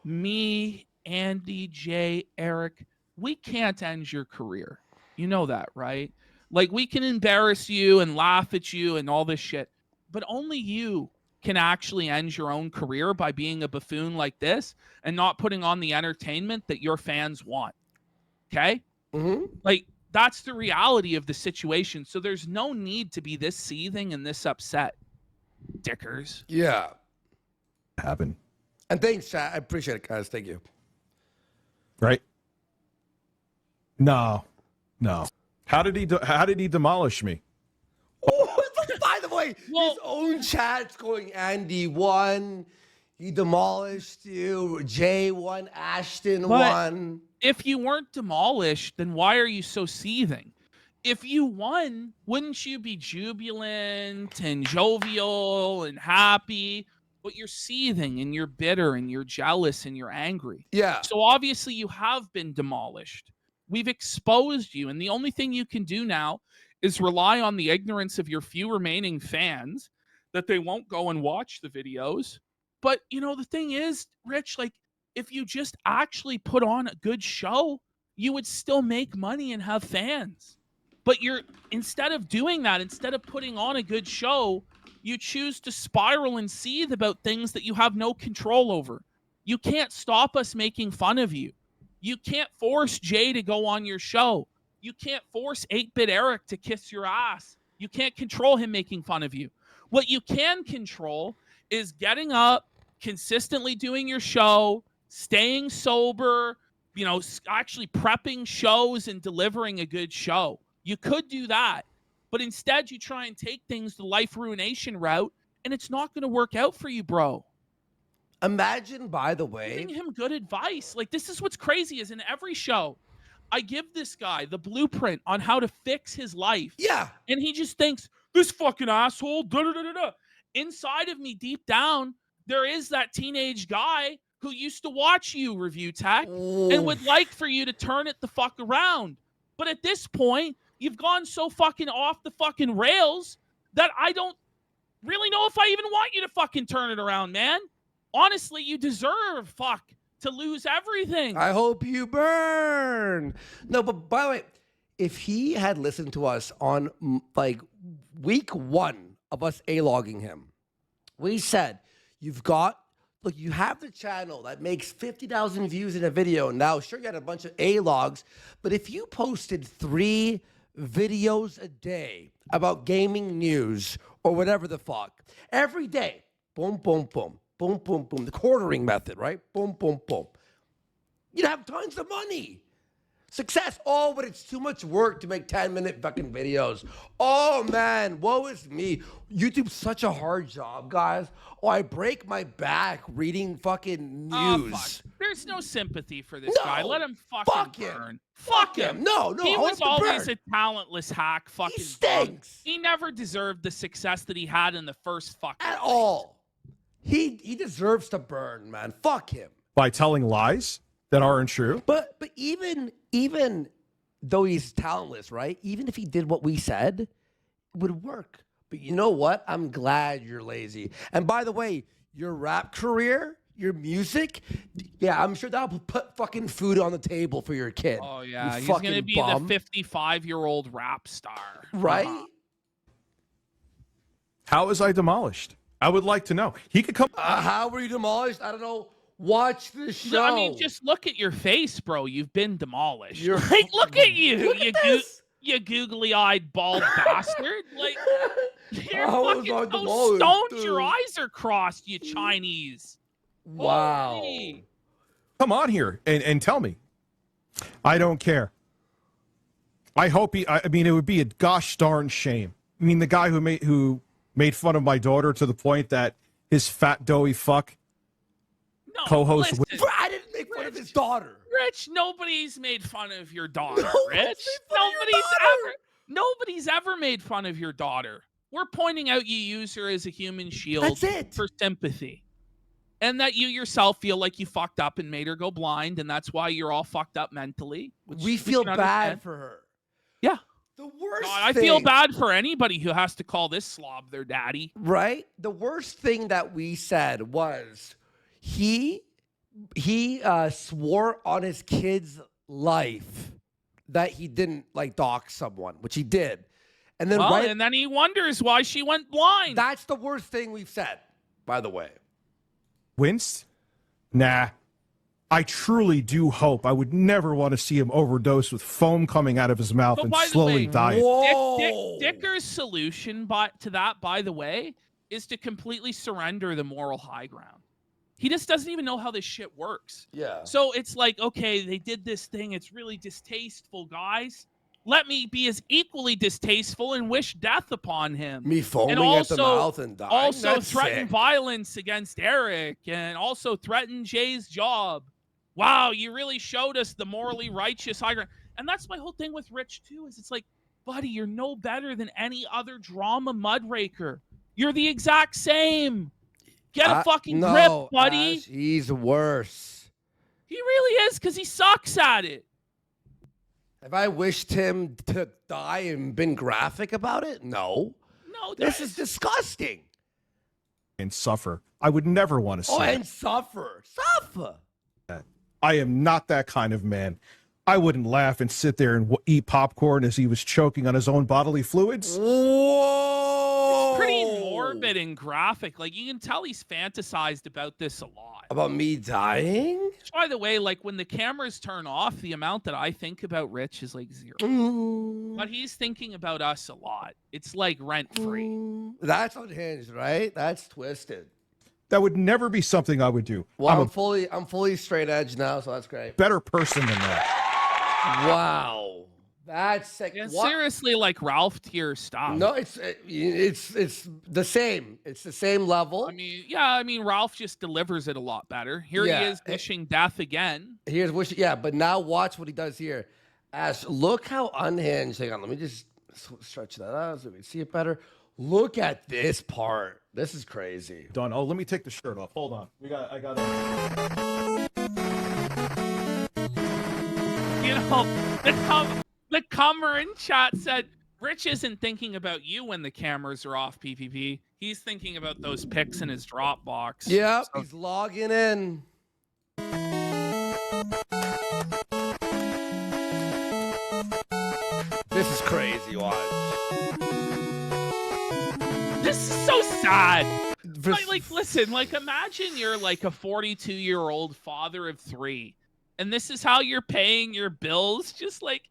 Me, Andy, Jay, Eric, we can't end your career. You know that, right? Like, we can embarrass you and laugh at you and all this shit, but only you can actually end your own career by being a buffoon like this and not putting on the entertainment that your fans want. Okay? Mm-hmm. Like, that's the reality of the situation. So there's no need to be this seething and this upset. Dickers. Yeah. Happen. And thanks, chat. I appreciate it, guys. Thank you. Right? No. How did he demolish me? Oh, by the way, his own chat's going, Andy won. He demolished you. Jay won. Ashton won. If you weren't demolished, then why are you so seething? if you won, wouldn't you be jubilant and jovial and happy? But you're seething and you're bitter and you're jealous and you're angry. Yeah. So obviously you have been demolished. We've exposed you. And the only thing you can do now is rely on the ignorance of your few remaining fans that they won't go and watch the videos. But, you know, the thing is, Rich, like, if you just actually put on a good show, you would still make money and have fans. But instead of doing that, instead of putting on a good show, you choose to spiral and seethe about things that you have no control over. You can't stop us making fun of you. You can't force Jay to go on your show. You can't force 8-Bit Eric to kiss your ass. You can't control him making fun of you. What you can control is getting up, consistently doing your show, staying sober, you know, actually prepping shows and delivering a good show. You could do that, but instead you try and take things the life ruination route, and it's not going to work out for you, bro. Imagine, by the way, Giving him good advice. Like, this is what's crazy is in every show, I give this guy the blueprint on how to fix his life. yeah, And he just thinks, this fucking asshole, da-da-da-da-da. Inside of me, deep down, there is that teenage guy who used to watch you, Review Tech, and would like for you to turn it the fuck around. But at this point, you've gone so fucking off the fucking rails that I don't really know if I even want you to fucking turn it around, man. Honestly, you deserve, to lose everything. I hope you burn. No, but by the way, if he had listened to us on like week 1 of us A-logging him, we said, you have the channel that makes 50,000 views in a video. Now, sure, you had a bunch of A-logs, but if you posted 3 videos a day about gaming news or whatever the fuck, every day, boom, boom, boom, boom, boom, boom, the quartering method, right? Boom, boom, boom. You'd have tons of money. Success. Oh, but it's too much work to make 10-minute fucking videos. Oh, man, woe is me. YouTube's such a hard job, guys. Oh, I break my back reading fucking news. Fuck. There's no sympathy for this guy. Let him fucking burn. Fuck him. No, He was always burn. a talentless hack. Fucking He stinks. He never deserved the success that he had in the first fucking At all. He deserves to burn, man. Fuck him. By telling lies that aren't true. But even though he's talentless, right? Even if he did what we said, it would work. But you know what? I'm glad you're lazy. And by the way, your rap career, your music, yeah, I'm sure that'll put fucking food on the table for your kid. Oh, yeah. You He's going to fucking be bum. the 55-year-old rap star. Right? How was I demolished? I would like to know. He could come. How were you demolished? I don't know. Watch the show. I mean, just look at your face, bro. You've been demolished. You're like, look at you. Look at this. You googly-eyed bald bastard. Like, you're How was fucking I so demolished, stoned dude? your eyes are crossed, you Chinese. Wow. Holy. Come on here and tell me. I don't care. I hope I mean, it would be a gosh darn shame. I mean, the guy who made fun of my daughter to the point that his fat doughy fuck No, co-host. listen, I didn't make fun of his daughter. Rich, nobody's made fun of your daughter, Nobody's Rich. made fun of your daughter. Nobody's ever made fun of your daughter. We're pointing out you use her as a human shield That's it. for sympathy. And that you yourself feel like you fucked up and made her go blind, and that's why you're all fucked up mentally. We feel bad for her. Yeah. The worst God, I thing, feel bad for anybody who has to call this slob their daddy. right? The worst thing that we said was he swore on his kid's life that he didn't like dox someone, which he did. And then And then he wonders why she went blind. that's the worst thing we've said, by the way. Winced? Nah. I truly do hope. I would never want to see him overdose with foam coming out of his mouth But and by the slowly way, dying. Whoa. Dicker's solution to that, by the way, is to completely surrender the moral high ground. He just doesn't even know how this shit works. Yeah. So it's like, okay, they did this thing. It's really distasteful, guys. Let me be as equally distasteful and wish death upon him. Me foaming And at the mouth and dying. Also That's threaten sick. violence against Eric and also threaten Jay's job. Wow, you really showed us the morally righteous high ground. And that's my whole thing with Rich, too, is it's like, buddy, you're no better than any other drama mudraker. You're the exact same. Get a fucking grip, buddy. Ash, he's worse. He really is, because he sucks at it. Have I wished him to die and been graphic about it? No. No, This is disgusting. And suffer. I would never want to see And it. suffer. Suffer. I am not that kind of man. I wouldn't laugh and sit there and eat popcorn as he was choking on his own bodily fluids. Whoa. It's pretty morbid and graphic. Like, you can tell he's fantasized about this a lot. About me dying? By the way, like, when the cameras turn off, the amount that I think about Rich is like 0. But he's thinking about us a lot. It's like rent-free. That's unhinged, right? That's twisted. That would never be something I would do. Well, I'm I'm fully straight edge now, so that's great. a better person than that. Wow. That's sick. Yeah, What? seriously, like Ralph tier stuff. No, it's the same. It's the same level. I mean, Ralph just delivers it a lot better. Here he Yeah. is wishing death again. Here's wish. Yeah, but now watch what he does here. Ash, look how unhinged. Hang on, let me just stretch that out so we can see it better. Look at this part. This is crazy. Done. Oh, let me take the shirt off. Hold on. I got You know, the comer in chat said, Rich isn't thinking about you when the cameras are off, PPP. He's thinking about those pics in his Dropbox. Yep, So- he's logging in. This is crazy, watch. This is so sad. Like, listen, like, imagine you're like a 42-year-old father of 3, and this is how you're paying your bills, just like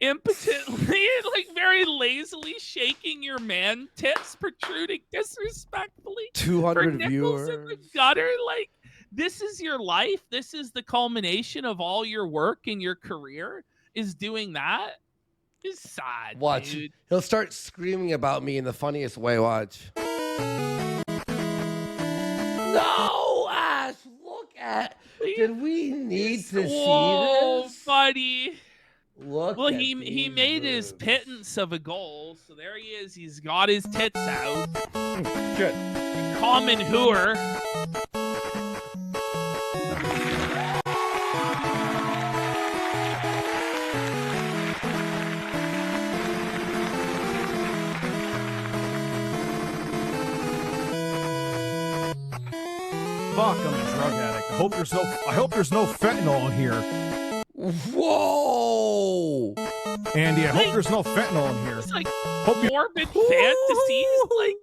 impotently, like very lazily shaking your man tits, protruding disrespectfully. 200 for nickels in the viewers. gutter. Like, this is your life. This is the culmination of all your work and your career, is doing that. It's sad, Watch. dude. He'll start screaming about me in the funniest way. Watch. No, Ash, look at. Did we need to Whoa, see this? buddy. Look. Well, at he these made his boobs. pittance of a goal, so there he is. He's got his tits out. Good. Common hooer. Fuck, I'm a drug addict. I hope there's no fentanyl in here. Whoa. Andy, I hope there's no fentanyl in here. It's like Hope you- morbid fantasies. Like,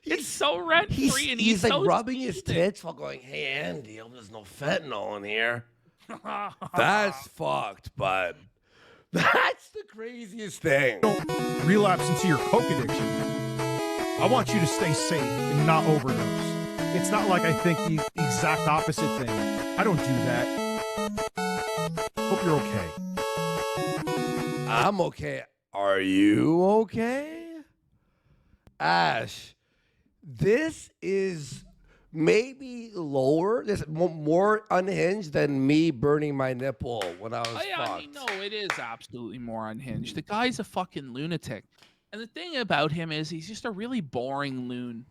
it's so rent free, and He's like so rubbing his stupid. tits while going, "Hey Andy, I hope there's no fentanyl in here." That's fucked, bud. That's the craziest thing. Don't relapse into your coke addiction. I want you to stay safe and not overdose. It's not like I think the exact opposite thing. I don't do that. Hope you're okay. I'm okay. Are you okay? Ash, this is maybe lower, this more unhinged than me burning my nipple when I was Oh, yeah, fucked. I mean, no, it is absolutely more unhinged. The guy's a fucking lunatic. And the thing about him is he's just a really boring loon.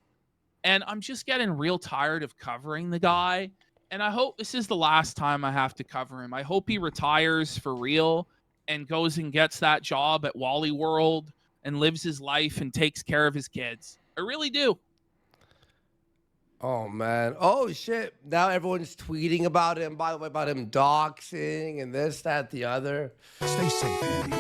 And I'm just getting real tired of covering the guy. And I hope this is the last time I have to cover him. I hope he retires for real and goes and gets that job at Wally World and lives his life and takes care of his kids. I really do. Oh man. Oh shit. Now everyone's tweeting about him, by the way, about him doxing and this, that, the other. Stay safe, Andy.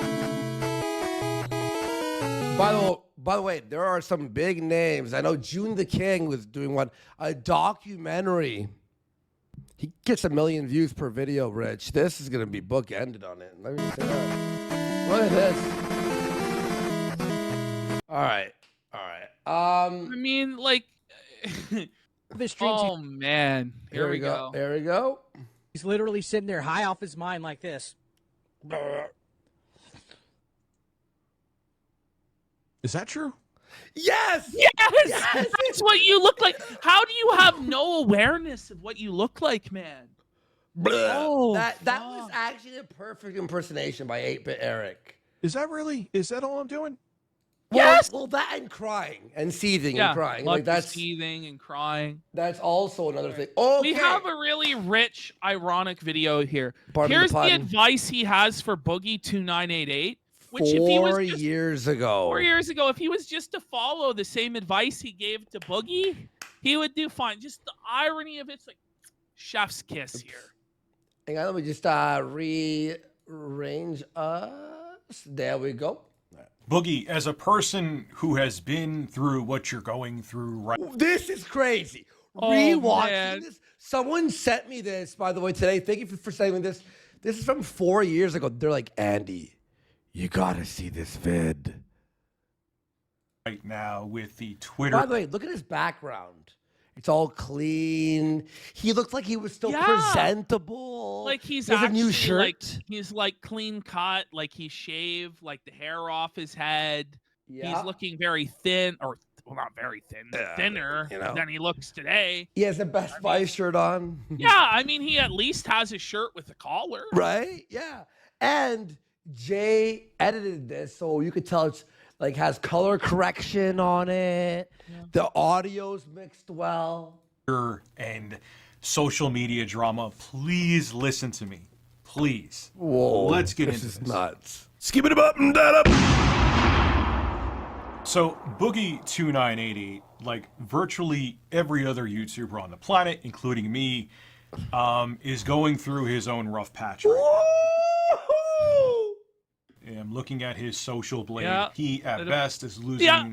By the way, there are some big names. I know June the King was doing a documentary. He gets 1 million views per video, Rich. This is gonna be bookended on it. Let me say that. Look at this. All right. I mean, like, This streams, oh man, here we go. There we go. he's literally sitting there high off his mind like this. Is that true? Yes. Yes, Yes! that's what you look like. How do you have no awareness of what you look like, man? Oh, Oh, that was fuck. actually a perfect impersonation by 8-Bit Eric. Is that all I'm doing? Yes! Well, that and crying and seething Yeah, and crying. lots Like of that's seething and crying. also another thing. Okay. We have a really rich, ironic video here. Pardon the Here's the pun. advice he has for Boogie 2988, which if he was 4 just years ago. 4 years ago, if he was just to follow the same advice he gave to Boogie, he would do fine. Just the irony of it's like chef's kiss here. Hang on, let me just rearrange us. There we go. Boogie, as a person who has been through what you're going through right This is crazy. Oh, Rewatching man. this. Someone sent me this, by the way, today. Thank you for sending me this. This is from 4 years ago. They're like, Andy, you gotta see this vid. now with the Twitter. By the way, look at his background. It's all clean. He looked like he was still Yeah. presentable. Like he's He has a actually new shirt. like he's like clean cut, like he's shaved, like the hair off his head. Yeah. He's looking very thin, or well, not very thin, thinner you know. than he looks today. He has a Best Buy shirt on. Yeah, I mean, he at least has a shirt with a collar. Right? Yeah. And Jay edited this, so you could tell it's like has color correction on it. Yeah. The audio's mixed well. And social media drama. Please listen to me. Please. Whoa. Let's get this into is this. nuts. Skip it up and that up. So Boogie 2988, like virtually every other YouTuber on the planet, including me, is going through his own rough patch right now. Woo! I'm looking at his social blade. Yeah. He at best is losing. Yeah.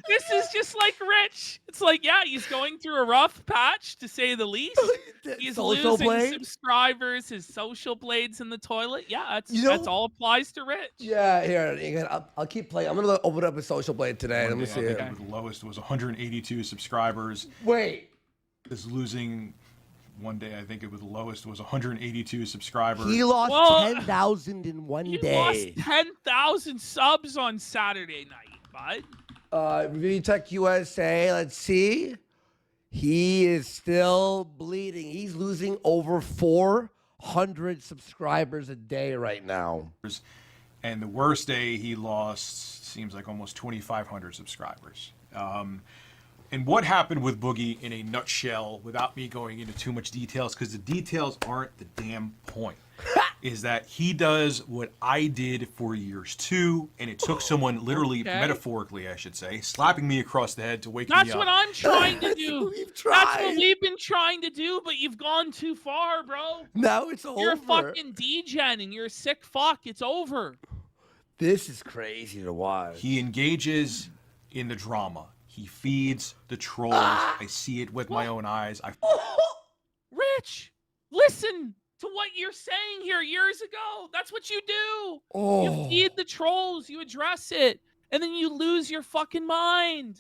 This is just like Rich. It's like, yeah, he's going through a rough patch, to say the least. He's Social losing blade? subscribers, his social blades in the toilet. Yeah, that's, You know- that's all applies to Rich. Yeah, here. Again, I'll keep playing. I'm gonna open up a social blade today. Let me One see day, I it. think the lowest was 182 subscribers. Wait. Is losing. One day, I think it was the lowest was 182 subscribers. He lost Well, 10,000 in one He day. lost 10,000 subs on Saturday night, bud. ReviewTechUSA, let's see. He is still bleeding. He's losing over 400 subscribers a day right now. And the worst day he lost seems like almost 2,500 subscribers. And what happened with Boogie in a nutshell, without me going into too much details, because the details aren't the damn point, is that he does what I did for years too, and it took someone literally, Okay. metaphorically, I should say, slapping me across the head to wake That's me up. what I'm trying to That's do. what we've That's tried. what we've been trying to do, but you've gone too far, bro. Now it's You're a over. fucking degening. You're a sick fuck. It's over. This is crazy to watch. He engages in the drama. He feeds the trolls. I see it with my own eyes. Rich, listen to what you're saying here years ago. That's what you do. Oh. You feed the trolls, you address it, and then you lose your fucking mind.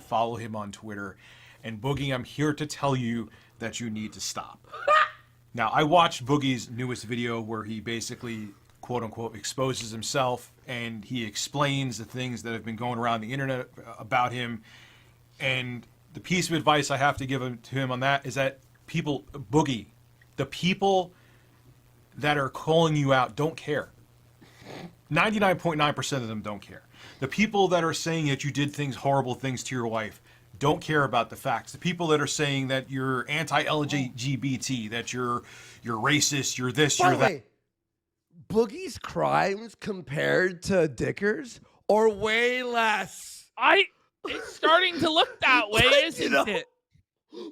Follow him on Twitter. And Boogie, I'm here to tell you that you need to stop. Now, I watched Boogie's newest video where he basically, quote unquote, exposes himself and he explains the things that have been going around the internet about him. And the piece of advice I have to give to him on that is that people, Boogie, the people that are calling you out don't care. 99.9% of them don't care. The people that are saying that you did horrible things to your wife, don't care about the facts. The people that are saying that you're anti-LGBT, that you're racist, you're this, By you're the that. way, Boogie's crimes compared to Dicker's are way less. It's starting to look that way, isn't You know? it?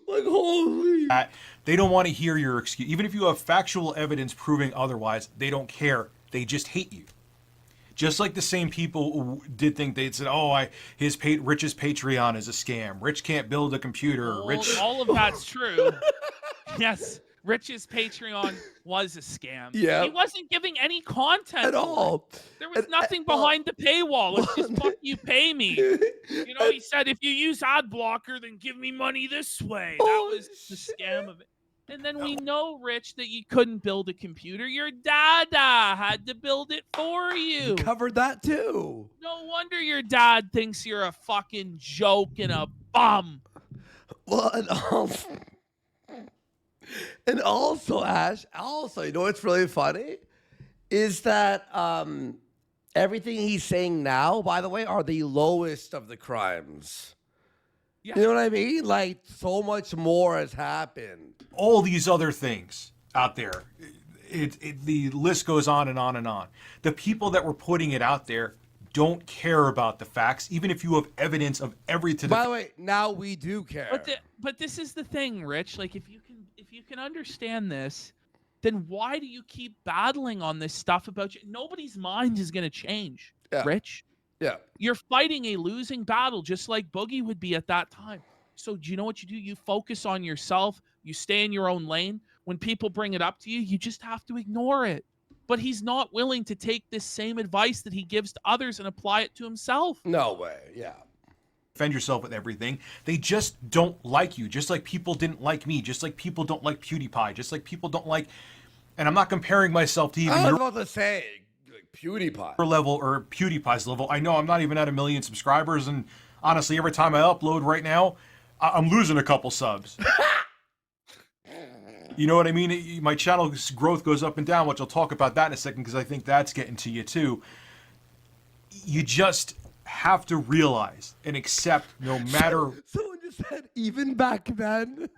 Like, holy. They don't want to hear your excuse. Even if you have factual evidence proving otherwise, they don't care. They just hate you. Just like the same people who did think they said, "Oh, Rich's Patreon is a scam. Rich can't build a computer. Rich." All of that's true. Yes, Rich's Patreon was a scam. Yeah. He wasn't giving any content At all. There was nothing behind the paywall. It's just fuck you, pay me. You know, he said, if you use ad blocker, then give me money this way. That was the scam of it. And then we know, Rich, that you couldn't build a computer. Your dada had to build it for you. Covered that too. No wonder your dad thinks you're a fucking joke and a bum. Well, and also, Ash, you know what's really funny is that everything he's saying now, by the way, are the lowest of the crimes. Yeah. You know what I mean? Like, so much more has happened. All these other things out there, the list goes on and on and on. The people that were putting it out there don't care about the facts, even if you have evidence of everything. By the way, now we do care. But this is the thing, Rich. Like, if you can understand this, then why do you keep battling on this stuff about you? Nobody's mind is going to change, Rich. Yeah. You're fighting a losing battle, just like Boogie would be at that time. So do you know what you do? You focus on yourself. You stay in your own lane. When people bring it up to you, you just have to ignore it. But he's not willing to take this same advice that he gives to others and apply it to himself. No way. Yeah. Defend yourself with everything. They just don't like you, just like people didn't like me, just like people don't like PewDiePie, just like people don't like, and I'm not comparing myself to even I was your about to say, like, PewDiePie. level or PewDiePie's level. I know I'm not even at 1 million subscribers, and honestly, every time I upload right now, I'm losing a couple subs. You know what I mean? My channel's growth goes up and down, which I'll talk about that in a second because I think that's getting to you too. You just have to realize and accept, no matter Someone just said, even back then.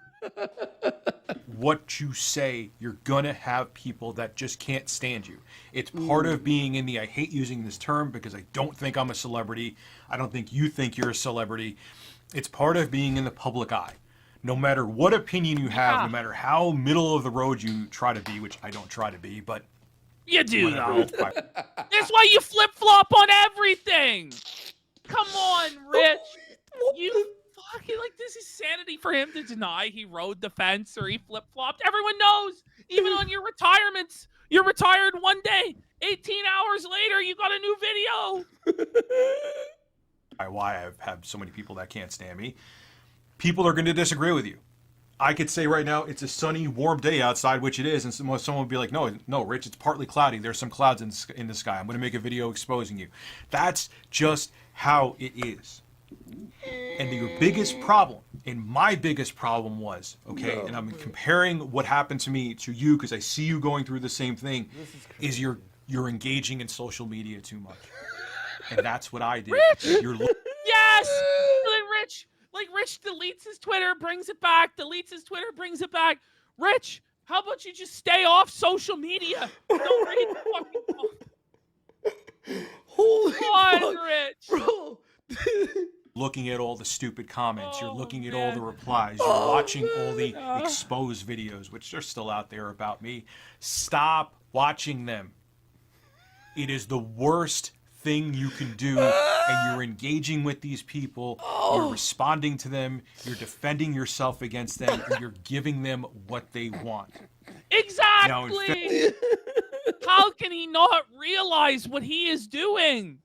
what you say, you're gonna have people that just can't stand you. It's part of being in the, I hate using this term because I don't think I'm a celebrity. I don't think you think you're a celebrity. It's part of being in the public eye. No matter what opinion you have, no matter how middle of the road you try to be, which I don't try to be, but You do, whatever. though. That's why you flip-flop on everything. Come on, Rich. You fucking, like, this is sanity for him to deny he rode the fence or he flip-flopped. Everyone knows. Even on your retirements, you're retired one day. 18 hours later, you got a new video. Why I have so many people that can't stand me. People are going to disagree with you. I could say right now it's a sunny, warm day outside, which it is, and someone would be like, no, Rich, it's partly cloudy. There's some clouds in the sky. I'm going to make a video exposing you. That's just how it is. And your biggest problem, and my biggest problem was, and I'm comparing what happened to me to you because I see you going through the same thing, is you're engaging in social media too much. And that's what I did. Rich! Yes! Like Rich deletes his Twitter, brings it back, deletes his Twitter, brings it back. Rich, how about you just stay off social media? Don't read the fucking book. Holy Come on, fuck, Rich. bro. Looking at all the stupid comments, you're looking at all man. the replies, you're watching all the exposed videos, which are still out there about me. Stop watching them. It is the worst thing you can do, and you're engaging with these people, you're responding to them, you're defending yourself against them, and you're giving them what they want. Exactly. Now, How can he not realize what he is doing?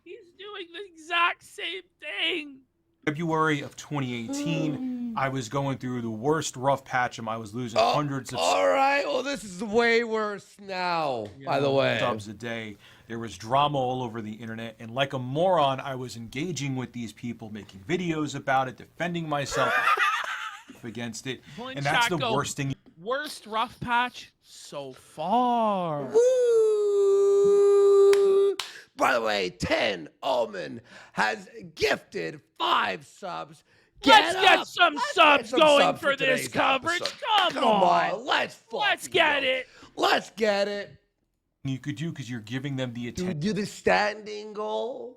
He's doing the exact same thing. February of 2018, I was going through the worst rough patch, and I was losing hundreds of All right. Well, this is way worse now, by the way. subs a day. There was drama all over the internet, and like a moron, I was engaging with these people, making videos about it, defending myself against it, Pulling and that's the Chaco. worst thing. Worst rough patch so far. Woo! By the way, 10 Omen has gifted 5 subs. Let's get up. some Let's subs get some going subs for this today's coverage. episode. Come on. Let's get it. Let's get it. You could do because you're giving them the Do we attention. do the standing goal?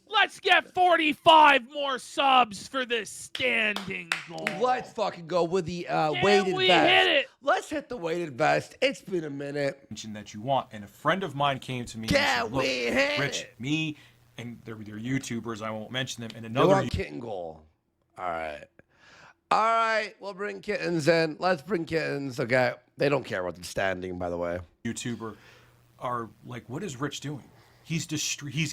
Let's get 45 more subs for this standing goal. Let's fucking go with the weighted we vest. hit it? Let's hit the weighted vest. It's been a minute. That you want. And a friend of mine came to me Can and said, look, we hit Rich, it? me, and they're YouTubers, I won't mention them, and You another want kitten goal. All right. All right. We'll bring kittens in. Let's bring kittens. Okay. They don't care about the standing, by the way. YouTuber are like, what is Rich doing? He's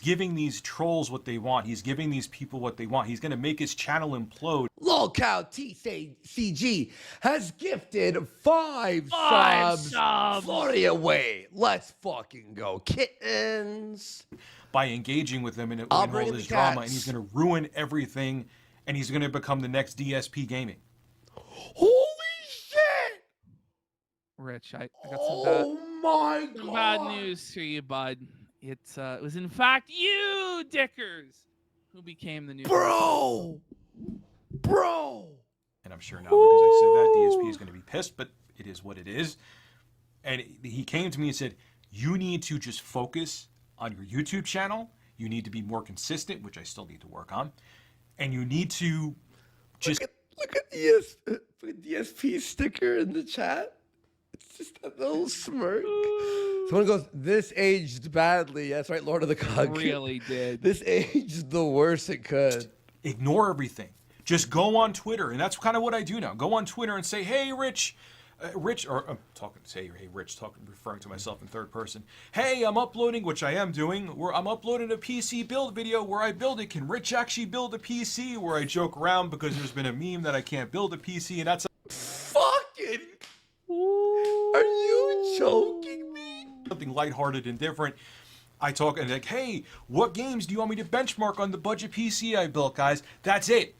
giving these trolls what they want. He's giving these people what they want. He's going to make his channel implode. Lolcow TCG has gifted 5 subs. 40 away. Let's fucking go. Kittens. By engaging with them in I'll all bring in this the drama, cats. and he's going to ruin everything, and he's going to become the next DSP Gaming. Holy shit. Rich, I got Oh my some God. bad news for you, bud. it was in fact you, Dickers, who became the new Bro! And I'm sure now because I said that, DSP is going to be pissed, but it is what it is. And he came to me and said, you need to just focus on your YouTube channel. You need to be more consistent, which I still need to work on. And you need to just... Look at DSP sticker in the chat. It's just a little smirk. Someone goes, this aged badly. That's right, Lord of the Cog. Really did. This aged the worst it could. Ignore everything. Just go on Twitter, and that's kind of what I do now. Go on Twitter and say, "Hey, Rich," or I'm talking, say, "Hey, Rich," referring to myself in third person. "Hey, I'm uploading," which I am doing. I'm uploading a PC build video where I build it. Can Rich actually build a PC? Where I joke around because there's been a meme that I can't build a PC, and that's Fucking. Are you joking me? something lighthearted and different. I talk and like, "Hey, what games do you want me to benchmark on the budget PC I built, guys?" That's it.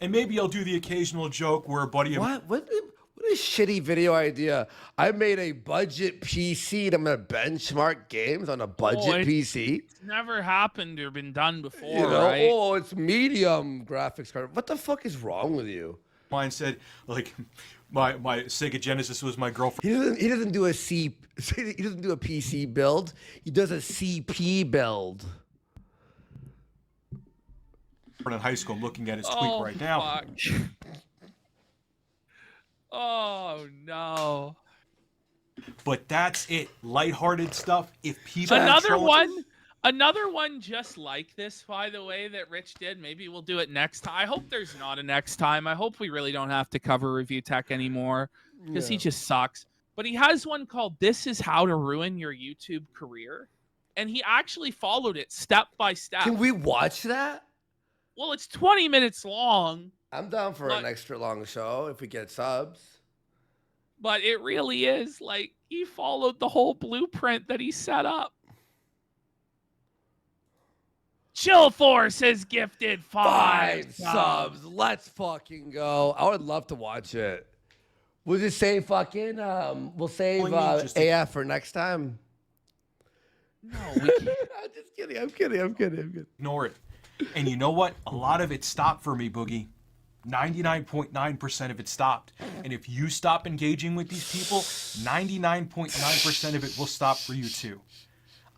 And maybe I'll do the occasional joke where a buddy of What a shitty video idea. I made a budget PC and I'm going to benchmark games on a budget PC. It's never happened or been done before, You know, right? oh, it's medium graphics card. What the fuck is wrong with you? mine said, like, my Sega Genesis was my girlfriend. He doesn't do a PC build. He does a CP build. In high school, I'm looking at his tweet right now. Fuck. Oh no. But that's it. Lighthearted stuff. If people Another one just like this, by the way, that Rich did. Maybe we'll do it next time. I hope there's not a next time. I hope we really don't have to cover Review Tech anymore because he just sucks. But he has one called "This is How to Ruin Your YouTube Career," and he actually followed it step by step. Can we watch that? Well, it's 20 minutes long. I'm down for an extra long show if we get subs. But it really is like he followed the whole blueprint that he set up. Chill Force has gifted 5 subs. Let's fucking go. I would love to watch it. We'll just say fucking, we'll save AF for next time. No, we can't. I'm just kidding. I'm kidding. Ignore it. And you know what? A lot of it stopped for me, Boogie. 99.9% of it stopped. And if you stop engaging with these people, 99.9% of it will stop for you too.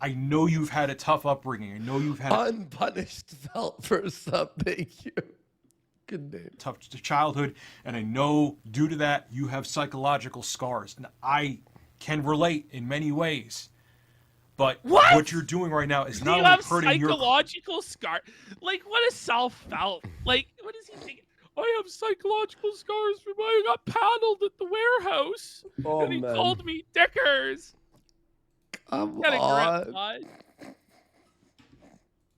I know you've had a tough upbringing. I know you've had Unpunished felt for sub. Thank you. Good name. tough childhood. And I know due to that, you have psychological scars. And I can relate in many ways. But what you're doing right now is not only hurting your psychological scar. Like, what is self-felt? Like, what is he thinking? I have psychological scars from when I got paddled at the warehouse, and he called me Dickers. Come on.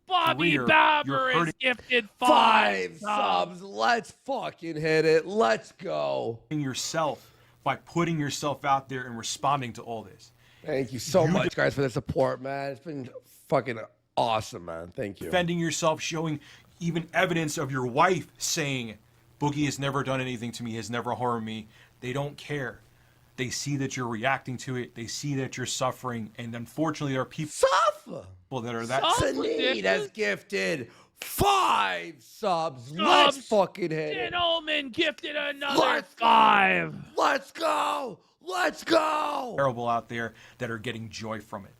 Bobby Babber is gifted 5 subs. Let's fucking hit it. Let's go. Yourself by putting yourself out there and responding to all this. Thank you so much, guys, for the support, man. It's been fucking awesome, man. Thank you. Defending yourself, showing even evidence of your wife saying, Boogie has never done anything to me, has never harmed me. They don't care. They see that you're reacting to it. They see that you're suffering. And unfortunately, there are people that are that. Sanid has gifted 5 subs. Let's fucking hit it. Ullman gifted another 5. Let's go. Let's go. Terrible out there that are getting joy from it.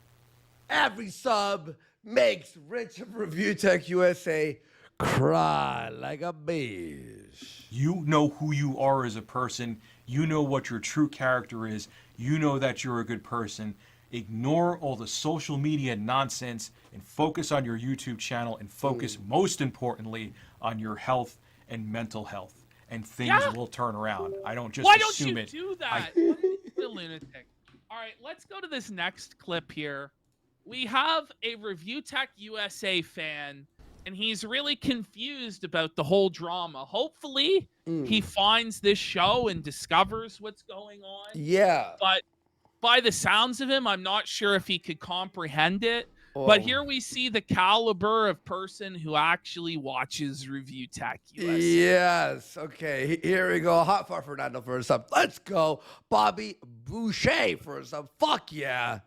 Every sub makes Rich of ReviewTechUSA cry like a bitch. You know who you are as a person. You know what your true character is. You know that you're a good person. Ignore all the social media nonsense and focus on your YouTube channel and focus, most importantly, on your health and mental health. And things will turn around. I don't just assume it. Why don't you do that? What a lunatic. All right, let's go to this next clip here. We have a ReviewTechUSA fan, and he's really confused about the whole drama. Hopefully, he finds this show and discovers what's going on. Yeah. But by the sounds of him, I'm not sure if he could comprehend it. But here we see the caliber of person who actually watches ReviewTechUSA. Yes. Okay. Here we go. Hot for Fernando for a sub. Let's go. Bobby Boucher for a sub. Fuck yeah.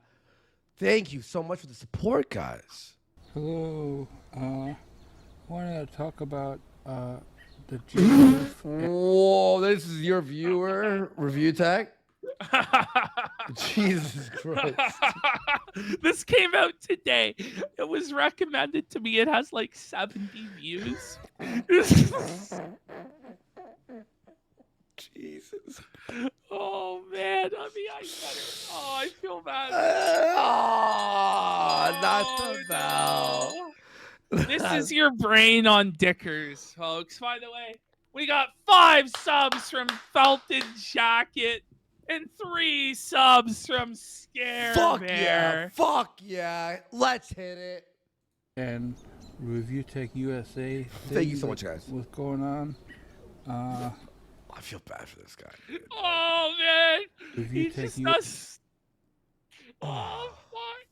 Thank you so much for the support, guys. Hello. Wanted to talk about the GF. Whoa, this is your viewer, Review Tech. Jesus Christ. This came out today. It was recommended to me. It has like 70 views. Jesus. Oh man, I mean, I better. Oh, I feel bad. Not the bell. This is your brain on Dickers, folks. By the way, we got 5 subs from Felted Jacket and 3 subs from Scare Fuck Bear. yeah. Fuck yeah. Let's hit it. And ReviewTechUSA. Thank you so much, guys. What's going on? I feel bad for this guy. Oh man, he just ReviewTech does. Oh fuck.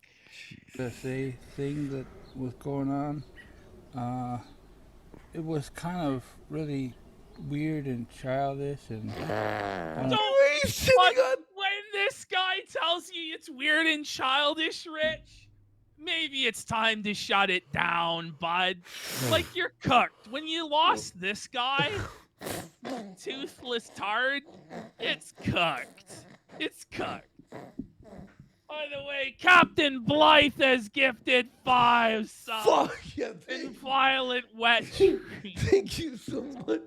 USA thing that was going on. It was kind of really weird and childish and When this guy tells you it's weird and childish, Rich, maybe it's time to shut it down, bud. Like you're cooked. When you lost this guy, Toothless Tard, it's cooked. It's cooked. By the way, Captain Blythe has gifted 5 subs. Fuck yeah. And Violent Wet Dream. Thank you so much.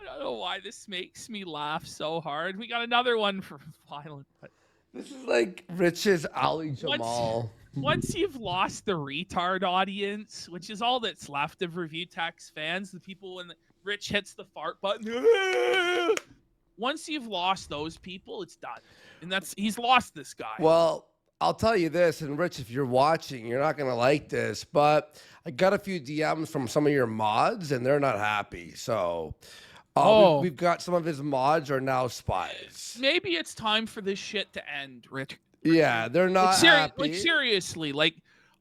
I don't know why this makes me laugh so hard. We got another one from Violent Wet. This is like Rich's Ali Jamal. Once you've lost the retard audience, which is all that's left of Review Tech's fans, the people when Rich hits the fart button. Once you've lost those people, it's done. And he's lost this guy. Well, I'll tell you this, and Rich, if you're watching, you're not gonna like this, but I got a few DMs from some of your mods, and they're not happy. So, we've got some of his mods are now spies. Maybe it's time for this shit to end, Rich. Yeah, they're not happy. Like seriously, like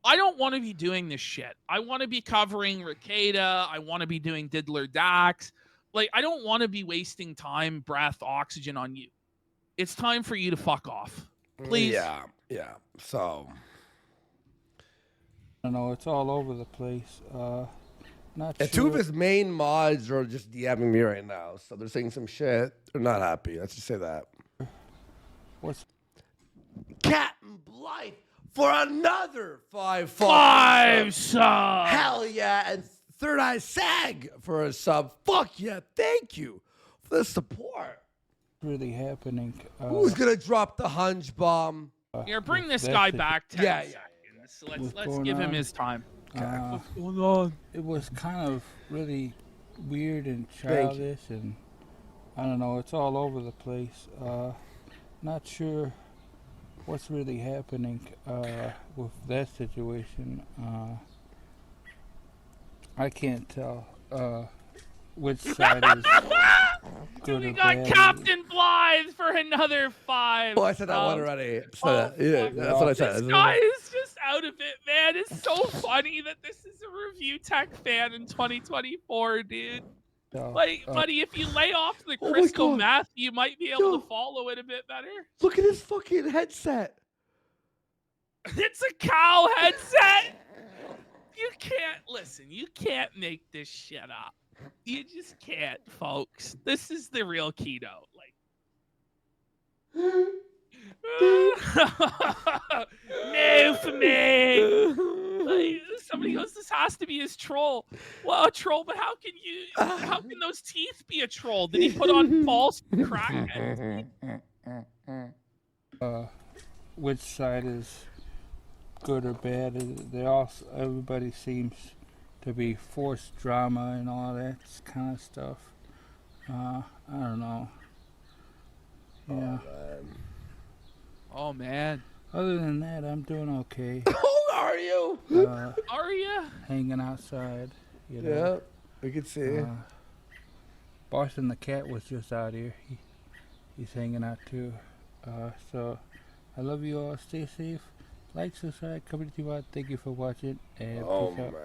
I don't want to be doing this shit. I want to be covering Ricada. I want to be doing Diddler Dax. Like I don't want to be wasting time, breath, oxygen on you. It's time for you to fuck off, please. Yeah. So I don't know, it's all over the place. Not and sure. 2 of his main mods are just DMing me right now, so they're saying some shit. They're not happy. Let's just say that. What's Captain Blythe for another 5 subs. Hell yeah. And Third Eye Sag for a sub. Fuck yeah. Thank you for the support. really happening? Who's going to drop the hunch bomb? Here, bring this guy back 10 Yeah. seconds. Let's give him his time. What's going on? It was kind of really weird and childish, and I don't know. It's all over the place. Not sure what's really happening with that situation. I can't tell which side is good We or got bad. Captain Blythe for another 5. Oh, I said that one already. Oh, Yeah, that's what I said. This guy is just out of it, man. It's so funny that this is a Review Tech fan in 2024, dude. So, Like, buddy, if you lay off the Oh my crystal God. meth, you might be able Yo. to follow it a bit better. Look at his fucking headset. It's a cow headset. You can't listen. You can't make this shit up. You just can't, folks. This is the real Kino. Like, no for me. Like, somebody goes, this has to be his troll. Well, a troll, but how can those teeth be a troll? Did he put on false crackheads? which side is good or bad? Everybody seems to be forced drama and all that kind of stuff. I don't know. Yeah. Oh man. Other than that, I'm doing okay. Who are you? Are ya? Hanging outside. You know. Yeah, we can see. Boston the cat was just out here. He's hanging out too. So I love you all. Stay safe. Like, subscribe, comment to you. Thank you for watching. And Oh, peace out. man.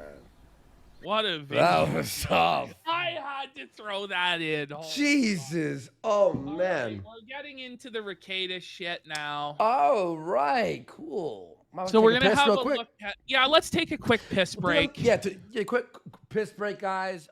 What a video. That was tough. I had to throw that in. Hold on. Jesus. Oh, All man. right, we're getting into the Ricada shit now. All right. Cool. So we're gonna have a real quick. look at. Yeah, let's take a quick piss break. Yeah, quick piss break, guys.